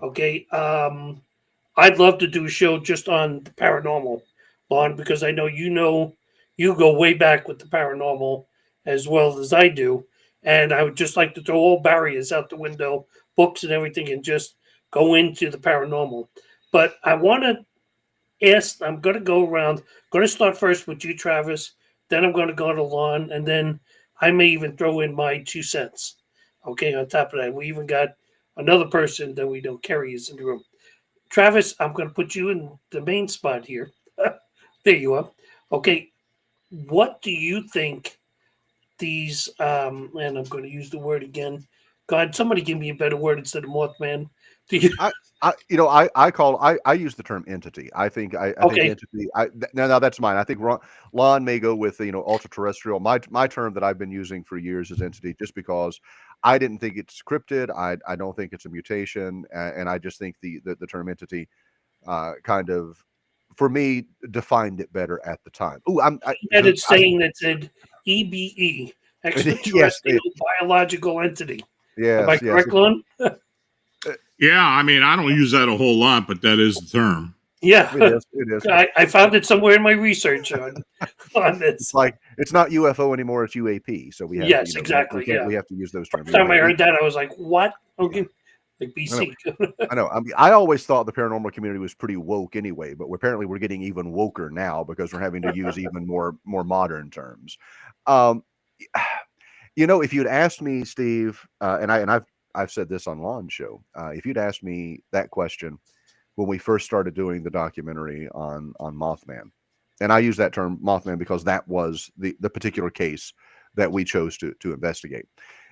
Okay. I'd love to do a show just on the paranormal, Lon, because I know you go way back with the paranormal as well as I do. And I would just like to throw all barriers out the window, books and everything, and just go into the paranormal. But I want to ask, I'm going to go around, going to start first with you, Travis. Then I'm going to go to Lon, and then I may even throw in my 2 cents. Okay, on top of that, we even got another person that we know, Kerry, is in the room. Travis, I'm going to put you in the main spot here. There you are. Okay, what do you think these, and I'm going to use the word again. God, somebody give me a better word instead of Mothman. Do you? I use the term entity. I think Okay, entity. Now that's mine. I think Lon may go with ultra terrestrial. My term that I've been using for years is entity, just because I didn't think it's scripted. I don't think it's a mutation, and I just think the term entity kind of, for me, defined it better at the time. Oh, had it saying that said EBE, yes, extraterrestrial biological entity. Am I yes. correct, Lon? Yeah, I mean, I don't use that a whole lot, but that is the term. Yeah, It is. It is. I found it somewhere in my research on It's this. like, it's not UFO anymore, it's UAP. So we have to, Yes, exactly. Yeah. we have to use those terms. First time I Anyway, heard that, I was like, "What?" yeah, Okay, like I know. BC. I know. I mean, I always thought the paranormal community was pretty woke anyway, but apparently we're getting even woker now because we're having to use even more modern terms. Um, if you'd asked me, Steve, I've said this on Lon's show, if you'd asked me that question when we first started doing the documentary on Mothman, and I use that term Mothman because that was the particular case that we chose to investigate.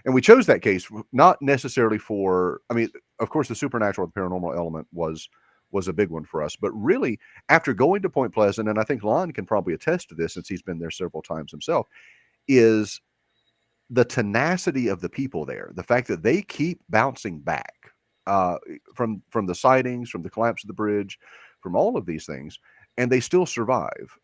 And we chose that case not necessarily for, I mean, of course, the supernatural and paranormal element was a big one for us, but really after going to Point Pleasant, and I think Lon can probably attest to this since he's been there several times himself, is the tenacity of the people there, the fact that they keep bouncing back from the sightings, from the collapse of the bridge, from all of these things, and they still survive.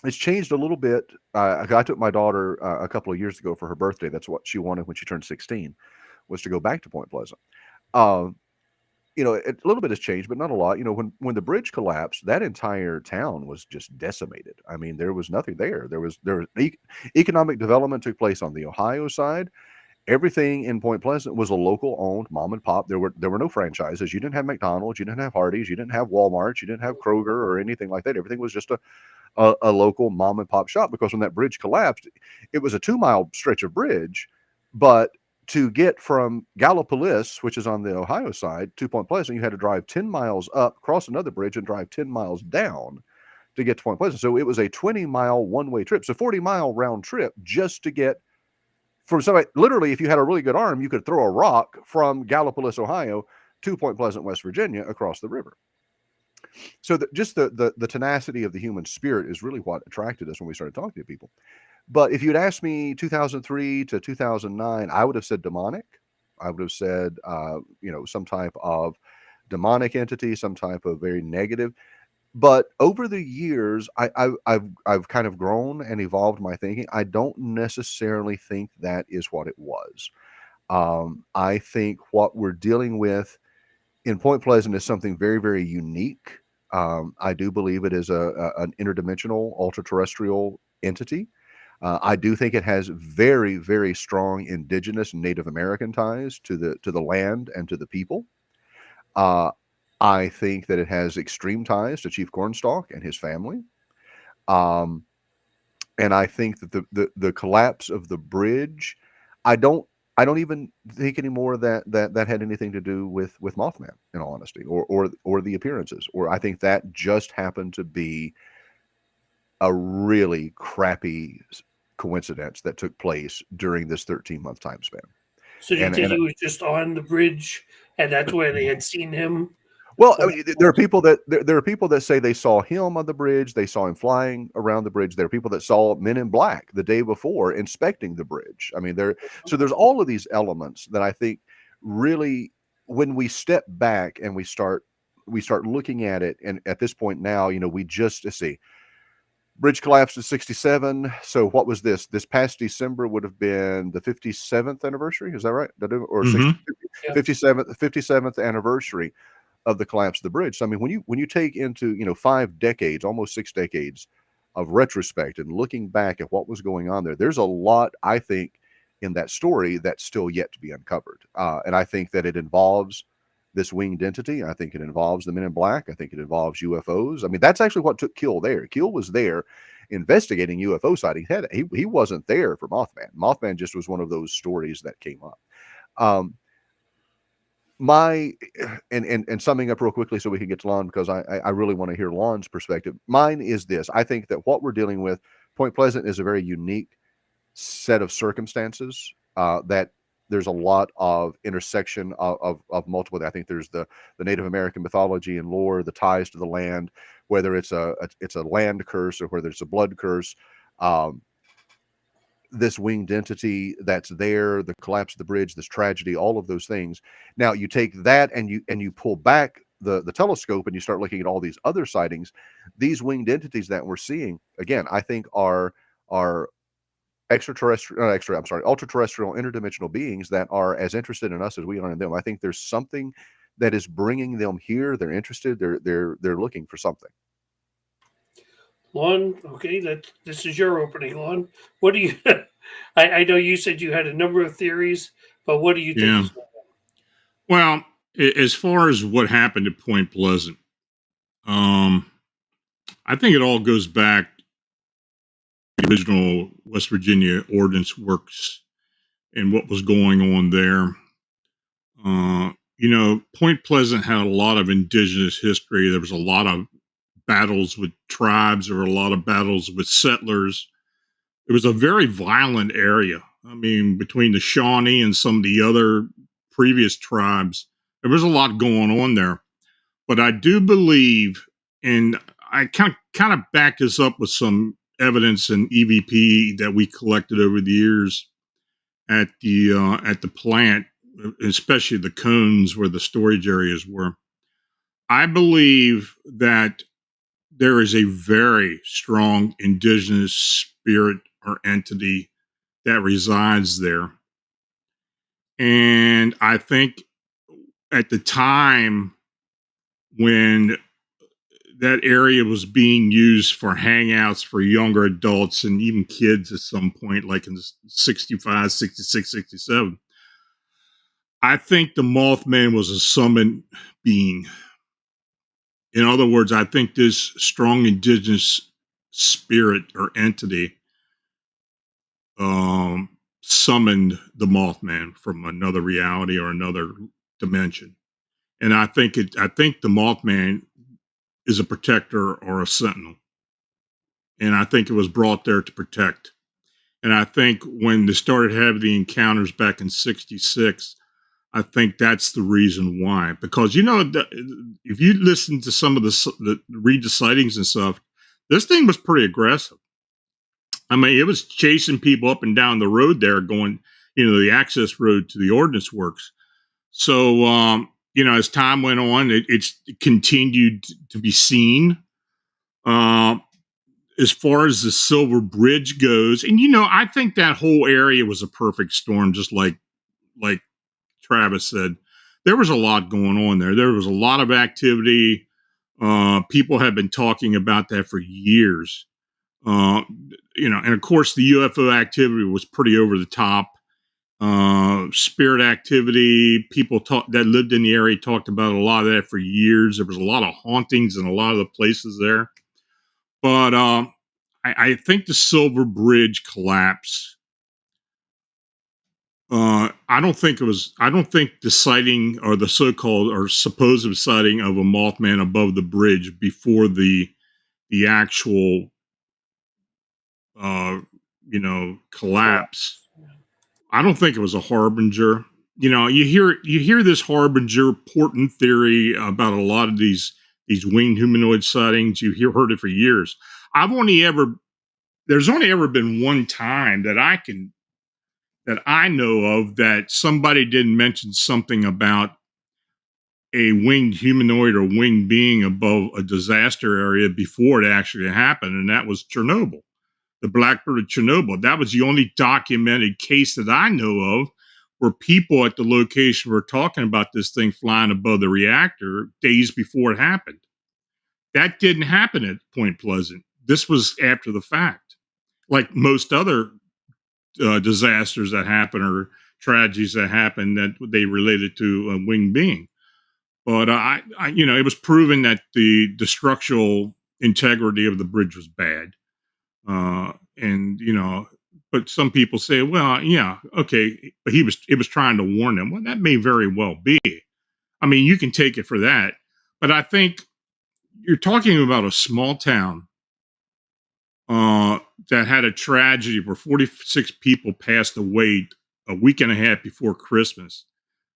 It's changed a little bit. I took my daughter a couple of years ago for her birthday. That's what she wanted when she turned 16, was to go back to Point Pleasant. Um, a little bit has changed, but not a lot. When the bridge collapsed, that entire town was just decimated. I mean, there was nothing there. Economic development took place on the Ohio side. Everything in Point Pleasant was a local owned mom and pop. There were no franchises. You didn't have McDonald's, you didn't have Hardee's, you didn't have Walmart, you didn't have Kroger or anything like that. Everything was just a local mom and pop shop, because when that bridge collapsed, it was a 2-mile stretch of bridge, but to get from Gallipolis, which is on the Ohio side, to Point Pleasant, you had to drive 10 miles up, cross another bridge, and drive 10 miles down to get to Point Pleasant. So it was a 20-mile one-way trip. So 40-mile round trip just to get from somebody. Literally, if you had a really good arm, you could throw a rock from Gallipolis, Ohio to Point Pleasant, West Virginia across the river. So just the tenacity of the human spirit is really what attracted us when we started talking to people. But if you'd asked me 2003 to 2009, I would have said demonic. I would have said, some type of demonic entity, some type of very negative. But over the years, I've kind of grown and evolved my thinking. I don't necessarily think that is what it was. I think what we're dealing with in Point Pleasant is something very, very unique. I do believe it is an interdimensional, ultra-terrestrial entity. I do think it has very, very strong indigenous Native American ties to the land and to the people. I think that it has extreme ties to Chief Cornstalk and his family. Um, and I think that the collapse of the bridge, I don't even think anymore that had anything to do with Mothman, in all honesty, or the appearances, or I think that just happened to be a really crappy coincidence that took place during this 13-month time span. So do you think he was just on the bridge, and that's where they had seen him? Well, I mean, there are people that say they saw him on the bridge. They saw him flying around the bridge. There are people that saw Men in Black the day before inspecting the bridge. I mean, so there's all of these elements that I think really, when we step back and we start looking at it, and at this point now, we just see bridge collapsed in 67. So what was this? This past December would have been the 57th anniversary. Is that right? Or 57th anniversary of the collapse of the bridge. So, I mean, when you take into 5 decades, almost 6 decades of retrospect and looking back at what was going on there, there's a lot, I think, in that story that's still yet to be uncovered. And I think that it involves this winged entity. I think it involves the Men in Black. I think it involves UFOs. I mean, that's actually what took Keel there. Keel was there investigating UFO sightings. He wasn't there for Mothman. Mothman just was one of those stories that came up. And summing up real quickly so we can get to Lon, because I really want to hear Lon's perspective. Mine is this. I think that what we're dealing with, Point Pleasant, is a very unique set of circumstances that there's a lot of intersection of multiple. I think there's the Native American mythology and lore, the ties to the land, whether it's a land curse or whether it's a blood curse. This winged entity that's there, the collapse of the bridge, this tragedy, all of those things. Now you take that and you pull back the telescope and you start looking at all these other sightings. These winged entities that we're seeing, again, I think are ultra-terrestrial, interdimensional beings that are as interested in us as we are in them. I think there's something that is bringing them here. They're interested. They're looking for something. Lon, okay, this is your opening, Lon. What do you? I know you said you had a number of theories, but what do you think? Yeah. Well, as far as what happened at Point Pleasant, I think it all goes back to the original West Virginia Ordnance Works and what was going on there. Point Pleasant had a lot of indigenous history. There was a lot of battles with tribes. There were a lot of battles with settlers. It was a very violent area. I mean, between the Shawnee and some of the other previous tribes, there was a lot going on there. But I do believe, and I kind of back this up with some evidence and EVP that we collected over the years at the plant, especially the cones where the storage areas were. I believe that there is a very strong indigenous spirit or entity that resides there. And I think at the time when that area was being used for hangouts for younger adults and even kids at some point, like in 65, 66, 67, I think the Mothman was a summoned being. In other words, I think this strong indigenous spirit or entity summoned the Mothman from another reality or another dimension. And I think the Mothman is a protector or a sentinel. And I think it was brought there to protect. And I think when they started having the encounters back in 66, I think that's the reason why. Because, if you listen to some of read the sightings and stuff, this thing was pretty aggressive. I mean, it was chasing people up and down the road there going, the access road to the Ordnance Works. So, as time went on, it's continued to be seen. As far as the Silver Bridge goes, and, I think that whole area was a perfect storm, just like Travis said. There was a lot going on there. There was a lot of activity. People have been talking about that for years. And of course the UFO activity was pretty over the top. Spirit activity. People that lived in the area talked about a lot of that for years. There was a lot of hauntings in a lot of the places there. But I think the Silver Bridge collapse. I don't think the sighting or the so-called or supposed sighting of a Mothman above the bridge before the actual uh, collapse. I don't think it was a harbinger. You hear this harbinger portent theory about a lot of these winged humanoid sightings. Heard it for years. There's only ever been one time that I know of that somebody didn't mention something about a winged humanoid or winged being above a disaster area before it actually happened, and that was Chernobyl. The Blackbird of Chernobyl. That was the only documented case that I know of where people at the location were talking about this thing flying above the reactor days before it happened. That didn't happen at Point Pleasant. This was after the fact. Like most other disasters that happen or tragedies that happen that they related to a winged being. But it was proven that the structural integrity of the bridge was bad. But some people say, well, yeah, okay, but it was trying to warn them. Well, that may very well be. I mean, you can take it for that, but I think you're talking about a small town that had a tragedy where 46 people passed away a week and a half before Christmas.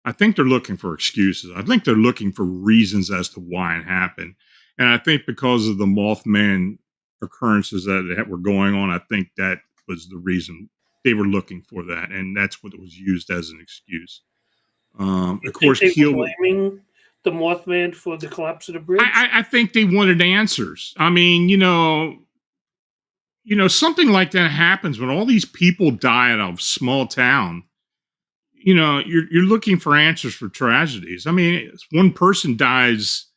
I think they're looking for excuses. I think they're looking for reasons as to why it happened. And I think because of the Mothman occurrences that were going on, I think that was the reason they were looking for that. And that's what was used as an excuse. Of course, they were blaming the Mothman for the collapse of the bridge? I think they wanted answers. I mean, something like that happens when all these people die in a small town. You're looking for answers for tragedies. I mean, if one person dies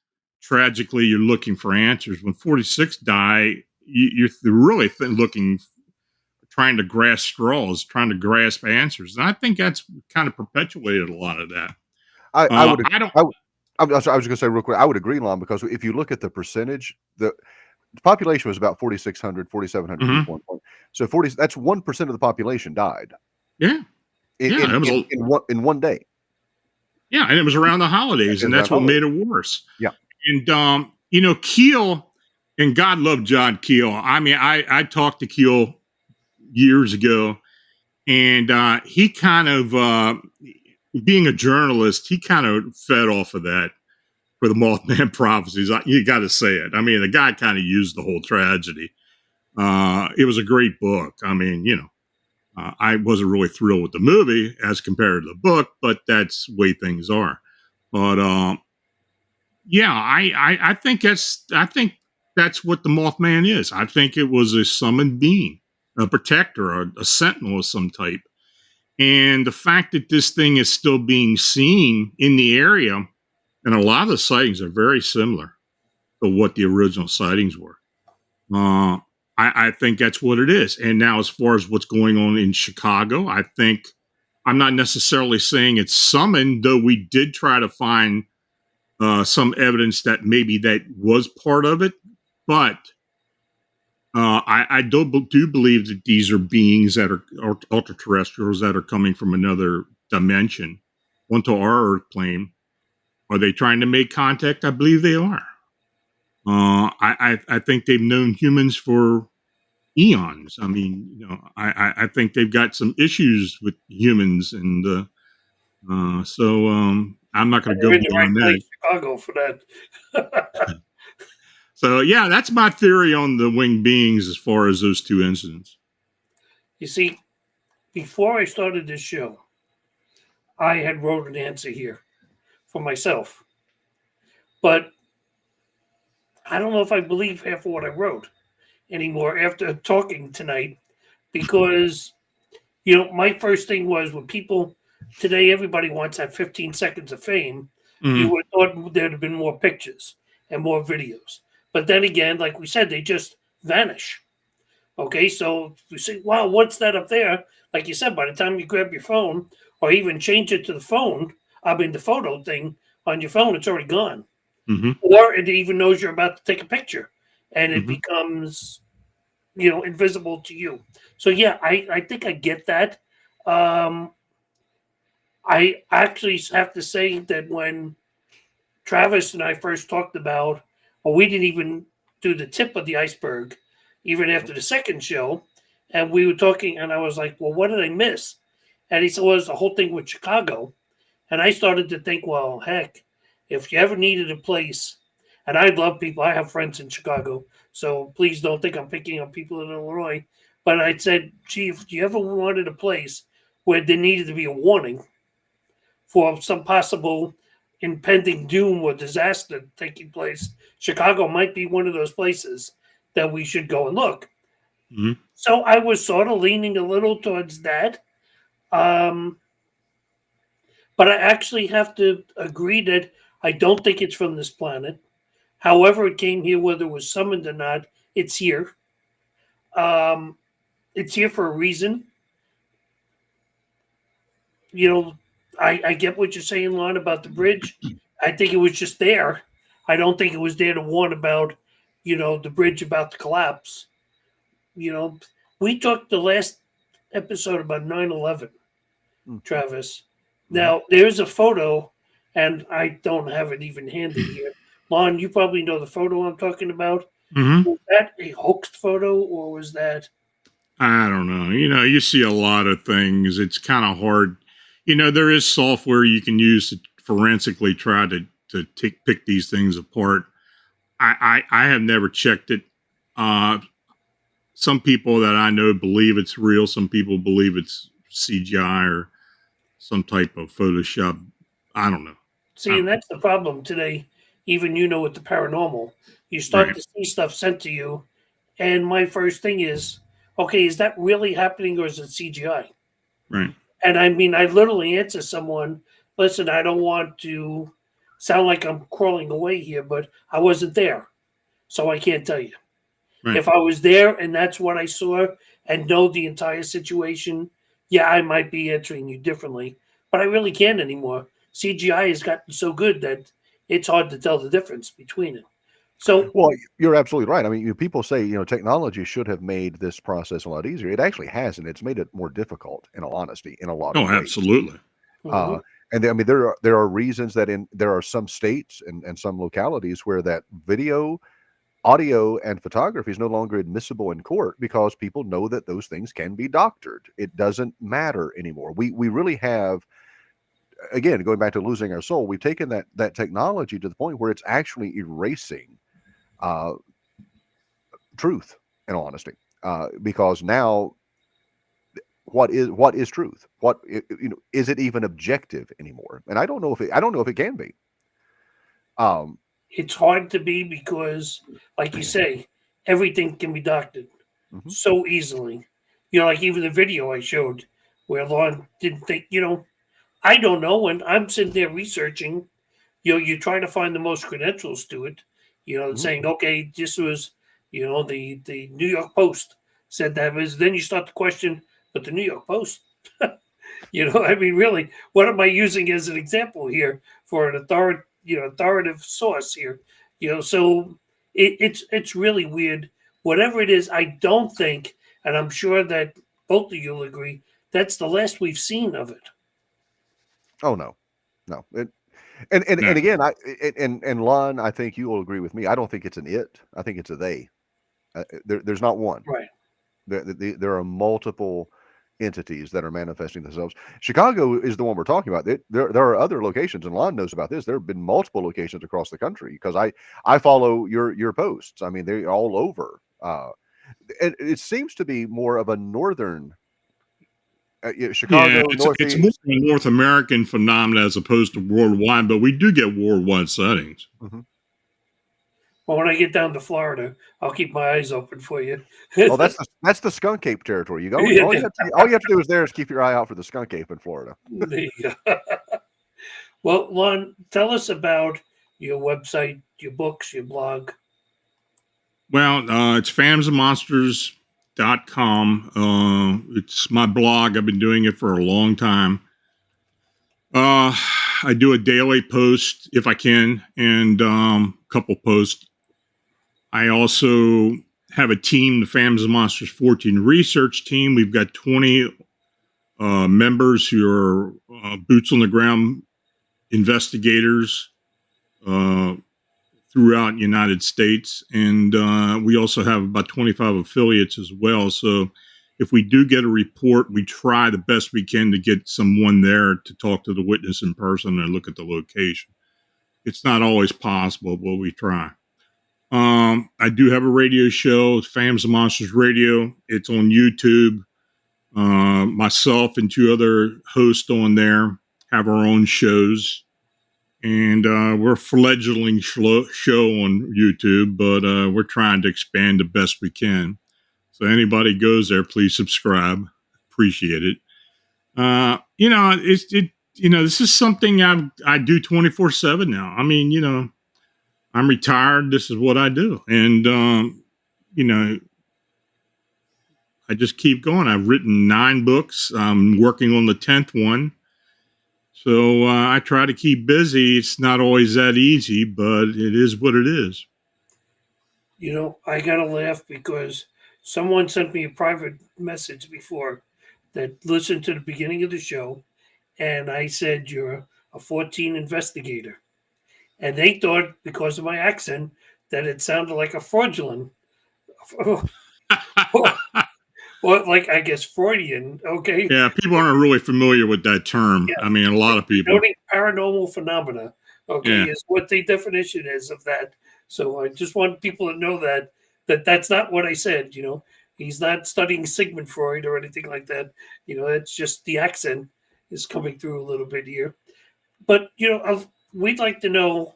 tragically, you're looking for answers. When 46 die, you're really trying to grasp straws, trying to grasp answers. And I think that's kind of perpetuated a lot of that. I was going to say real quick, I would agree, Lon, because if you look at the percentage, the population was about 4,600, 4,700 Mhm. people. So that's 1% of the population died. Yeah. In one day. Yeah, and it was around the holidays, and that's what made it worse. Yeah. And Keel, and God loved John Keel. I mean, I talked to Keel years ago, and he kind of, being a journalist, he kind of fed off of that for the Mothman prophecies. You got to say it. I mean, the guy kind of used the whole tragedy. It was a great book. I mean, I wasn't really thrilled with the movie as compared to the book, but that's the way things are. But yeah, I think that's what the Mothman is. I think it was a summoned being, a protector, a sentinel of some type. And the fact that this thing is still being seen in the area, and a lot of the sightings are very similar to what the original sightings were. I think that's what it is. And now, as far as what's going on in Chicago, I think I'm not necessarily saying it's summoned, though we did try to find some evidence that maybe that was part of it. But I do believe that these are beings that are ultra-terrestrials that are coming from another dimension onto our Earth plane. Are they trying to make contact? I believe they are. I think they've known humans for eons. I mean, I think they've got some issues with humans, and so I'm not going to go beyond that. Chicago for that. So yeah, that's my theory on the winged beings as far as those two incidents. You see, before I started this show, I had wrote an answer here for myself, but I don't know if I believe half of what I wrote anymore after talking tonight, because my first thing was when people today, everybody wants that 15 seconds of fame. Mm-hmm. You would have thought there'd have been more pictures and more videos, but then again, like we said, they just vanish. Okay, so we say, wow, what's that up there? like you said, by the time you grab your phone or even change it to the the photo thing on your phone, it's already gone. Mm-hmm. Or it even knows you're about to take a picture, and it Mm-hmm. becomes, invisible to you. So yeah, I think I get that. I actually have to say that when Travis and I first talked about, well, we didn't even do the tip of the iceberg, even after the second show. And we were talking, and I was like, well, what did I miss? And he said, well, it's the whole thing with Chicago. And I started to think, well, heck, if you ever needed a place, and I love people, I have friends in Chicago, so please don't think I'm picking on people in Illinois. But I said, gee, if you ever wanted a place where there needed to be a warning for some possible impending doom or disaster taking place, Chicago might be one of those places that we should go and look. Mm-hmm. So I was sort of leaning a little towards that. But I actually have to agree that I don't think it's from this planet. However, it came here, whether it was summoned or not, it's here. Um, it's here for a reason. I get what you're saying, Lon, about the bridge. I think it was just there. I don't think it was there to warn about, the bridge about to collapse. We talked the last episode about 9/11, Travis. Now, there's a photo, and I don't have it even handy here. Lon, you probably know the photo I'm talking about. Mm-hmm. Was that a hoaxed photo, or was that? I don't know. You see a lot of things. It's kind of hard. There is software you can use to forensically try to pick these things apart. I have never checked it. Some people that I know believe it's real. Some people believe it's CGI or some type of Photoshop. I don't know. See, and that's the problem today. Even with the paranormal, you start Right. to see stuff sent to you, and my first thing is, okay, is that really happening or is it CGI? Right. And I mean, I literally answer someone, listen, I don't want to sound like I'm crawling away here, but I wasn't there, so I can't tell you. Right. If I was there and that's what I saw and know the entire situation, yeah, I might be answering you differently, but I really can't anymore. CGI has gotten so good that it's hard to tell the difference between it. So, Well, you're absolutely right. I mean, people say, technology should have made this process a lot easier. It actually hasn't. It's made it more difficult, in all honesty, in a lot of Oh, ways. absolutely. Uh, and there are reasons that there are some states and some localities where that video, audio, and photography is no longer admissible in court because people know that those things can be doctored. It doesn't matter anymore. We really have, again, going back to losing our soul, we've taken that technology to the point where it's actually erasing truth, in all honesty, because now what is truth? Is it even objective anymore? And I don't know if it can be. it's hard to be because, like you say, everything can be doctored so easily. Like even the video I showed where Lon didn't think, I don't know. When I'm sitting there researching, you try to find the most credentials to it, saying, okay, this was, the New York Post said that was, then you start to question, but the New York Post, I mean, really, what am I using as an example here for an authoritative source here? So it's really weird. Whatever it is, I don't think, and I'm sure that both of you'll agree, that's the last we've seen of it. Oh no. And No. again, and Lon, I think you will agree with me. I don't think it's an it. I think it's a they. There's not one. Right. There are multiple entities that are manifesting themselves. Chicago is the one we're talking about. There are other locations, and Lon knows about this. There have been multiple locations across the country because I follow your posts. I mean, they're all over. It seems to be more of a northern Chicago, Yeah, it's more Northeast. of a North American phenomenon as opposed to worldwide, but we do get worldwide sightings. Well, when I get down to Florida, I'll keep my eyes open for you. Oh, that's the skunk ape territory. You go. All you have to do is keep your eye out for the skunk ape in Florida. There you go. Well, Lon, tell us about your website, your books, your blog. Well, it's Phantoms and Monsters It's my blog. I've been doing it for a long time. I do a daily post if I can, and a couple posts. I also have a team, the Phantoms and Monsters 14 research team. We've got 20 members who are boots on the ground investigators throughout the United States. And we also have about 25 affiliates as well. So if we do get a report, we try the best we can to get someone there to talk to the witness in person and look at the location. It's not always possible, but we try. I do have a radio show, Phantoms and Monsters Radio. It's on YouTube. Myself and two other hosts on there have our own shows. And we're a fledgling show on YouTube, but we're trying to expand the best we can. So anybody goes there, please subscribe. Appreciate it. This is something I do 24/7 now. I mean, I'm retired. This is what I do. And, I just keep going. I've written 9 books. I'm working on the 10th one. So I try to keep busy. It's not always that easy, but it is what it is. I got to laugh because someone sent me a private message before that listened to the beginning of the show. And I said, you're a 14 investigator. And they thought, because of my accent, that it sounded like a fraudulent. Well, like, I guess Freudian, okay? Yeah, people aren't really familiar with that term. Yeah. I mean, a lot of people. Paranormal phenomena, okay, is what the definition is of that. So I just want people to know that that's not what I said, He's not studying Sigmund Freud or anything like that. It's just the accent is coming through a little bit here. But, we'd like to know,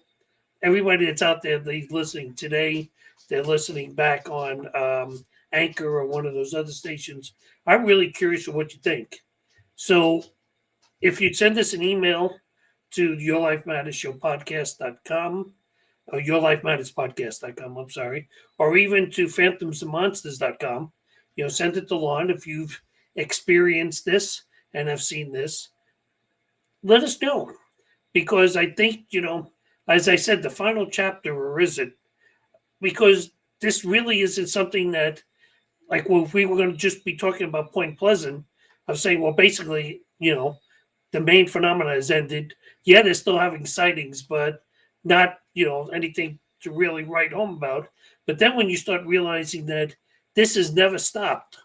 everybody that's out there that's listening today, they're listening back on Anchor or one of those other stations. I'm really curious of what you think. So if you'd send us an email to yourlifemattershowpodcast.com or yourlifematterspodcast.com, I'm sorry, or even to phantomsandmonsters.com, send it to Lon if you've experienced this and have seen this. Let us know. Because I think, as I said, the final chapter, or is it? Because this really isn't something that, like, well, if we were going to just be talking about Point Pleasant, I was saying, well, basically, the main phenomena has ended. Yeah, they're still having sightings, but not, anything to really write home about. But then when you start realizing that this has never stopped,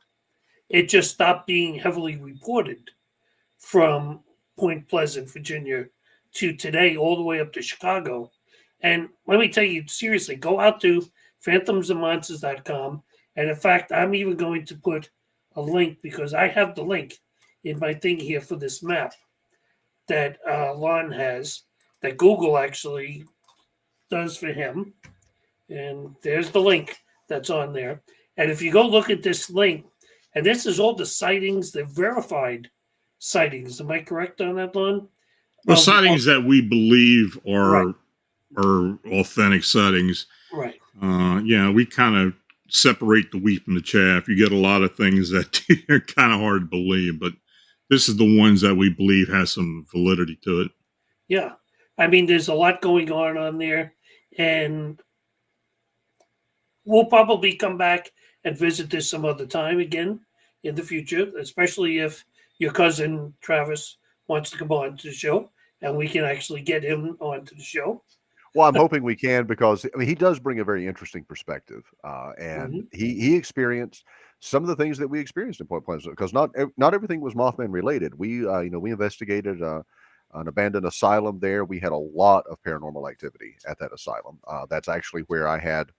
it just stopped being heavily reported from Point Pleasant, Virginia, to today, all the way up to Chicago. And let me tell you, seriously, go out to phantomsandmonsters.com. And in fact, I'm even going to put a link, because I have the link in my thing here for this map that Lon has, that Google actually does for him. And there's the link that's on there. And if you go look at this link, and this is all the sightings, the verified sightings. Am I correct on that, Lon? Well, sightings that we believe are authentic sightings. Right. We kind of separate the wheat from the chaff. You get a lot of things that are kind of hard to believe, but this is the ones that we believe has some validity to it. Yeah. I mean, there's a lot going on there, and we'll probably come back and visit this some other time again in the future, especially if your cousin Travis wants to come on to the show and we can actually get him onto the show. Well, I'm hoping we can, because he does bring a very interesting perspective, and he experienced some of the things that we experienced in Point Pleasant, because not everything was Mothman related. We we investigated an abandoned asylum there. We had a lot of paranormal activity at that asylum. That's actually where I had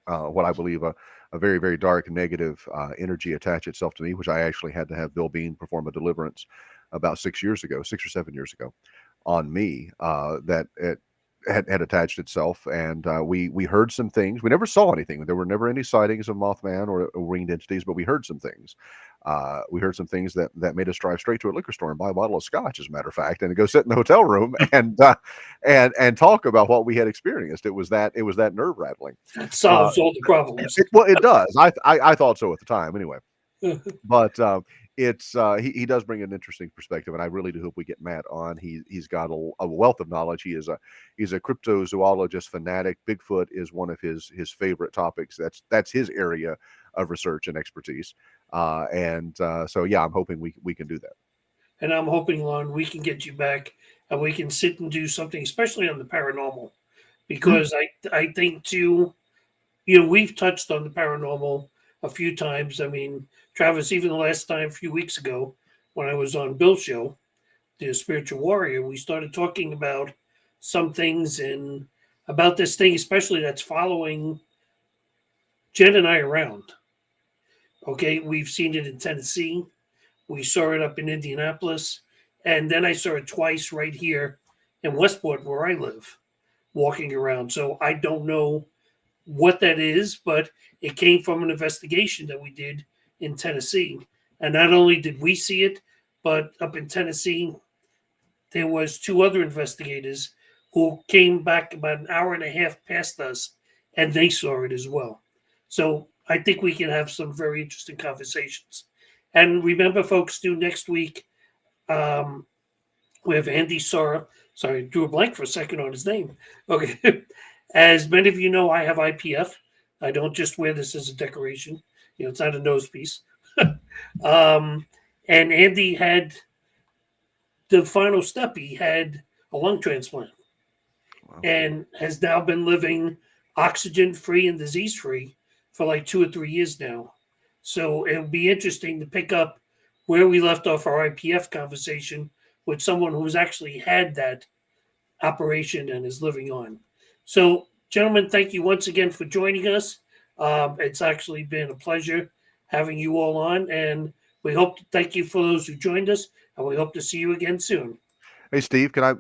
what I believe a very, very dark negative energy attach itself to me, which I actually had to have Bill Bean perform a deliverance about 6 or 7 years ago on me, that it had attached itself. And we heard some things. We never saw anything. There were never any sightings of Mothman or winged entities, but we heard some things. We heard some things that made us drive straight to a liquor store and buy a bottle of scotch, as a matter of fact, and go sit in the hotel room and talk about what we had experienced. It was that nerve rattling. That solves all the problems. Well, it does. I thought so at the time, anyway. But it's he does bring an interesting perspective, and I really do hope we get Matt on. He's got a wealth of knowledge. He's a cryptozoologist fanatic. Bigfoot is one of his favorite topics. That's his area of research and expertise. So yeah, I'm hoping we can do that. And I'm hoping, Lon, we can get you back and we can sit and do something, especially on the paranormal, because I think too, we've touched on the paranormal a few times. I mean, Travis, even the last time a few weeks ago when I was on Bill's show, the Spiritual Warrior, we started talking about some things and about this thing, especially that's following Jen and I around. Okay, we've seen it in Tennessee. We saw it up in Indianapolis. And then I saw it twice right here in Westport, where I live, walking around. So I don't know what that is, but it came from an investigation that we did in Tennessee. And not only did we see it, but up in Tennessee, there was 2 other investigators who came back about an hour and a half past us, and they saw it as well. So I think we can have some very interesting conversations. And remember, folks, next week, we have Andy Sora. Sorry, drew a blank for a second on his name. Okay. As many of you know, I have IPF. I don't just wear this as a decoration. It's not a nose piece. And Andy had the final step. He had a lung transplant. Wow. And has now been living oxygen-free and disease-free for like 2 or 3 years now. So it'll be interesting to pick up where we left off our IPF conversation with someone who's actually had that operation and is living on. So, gentlemen, thank you once again for joining us. It's actually been a pleasure having you all on, and we hope to thank you for those who joined us, and we hope to see you again soon. Hey, Steve, can I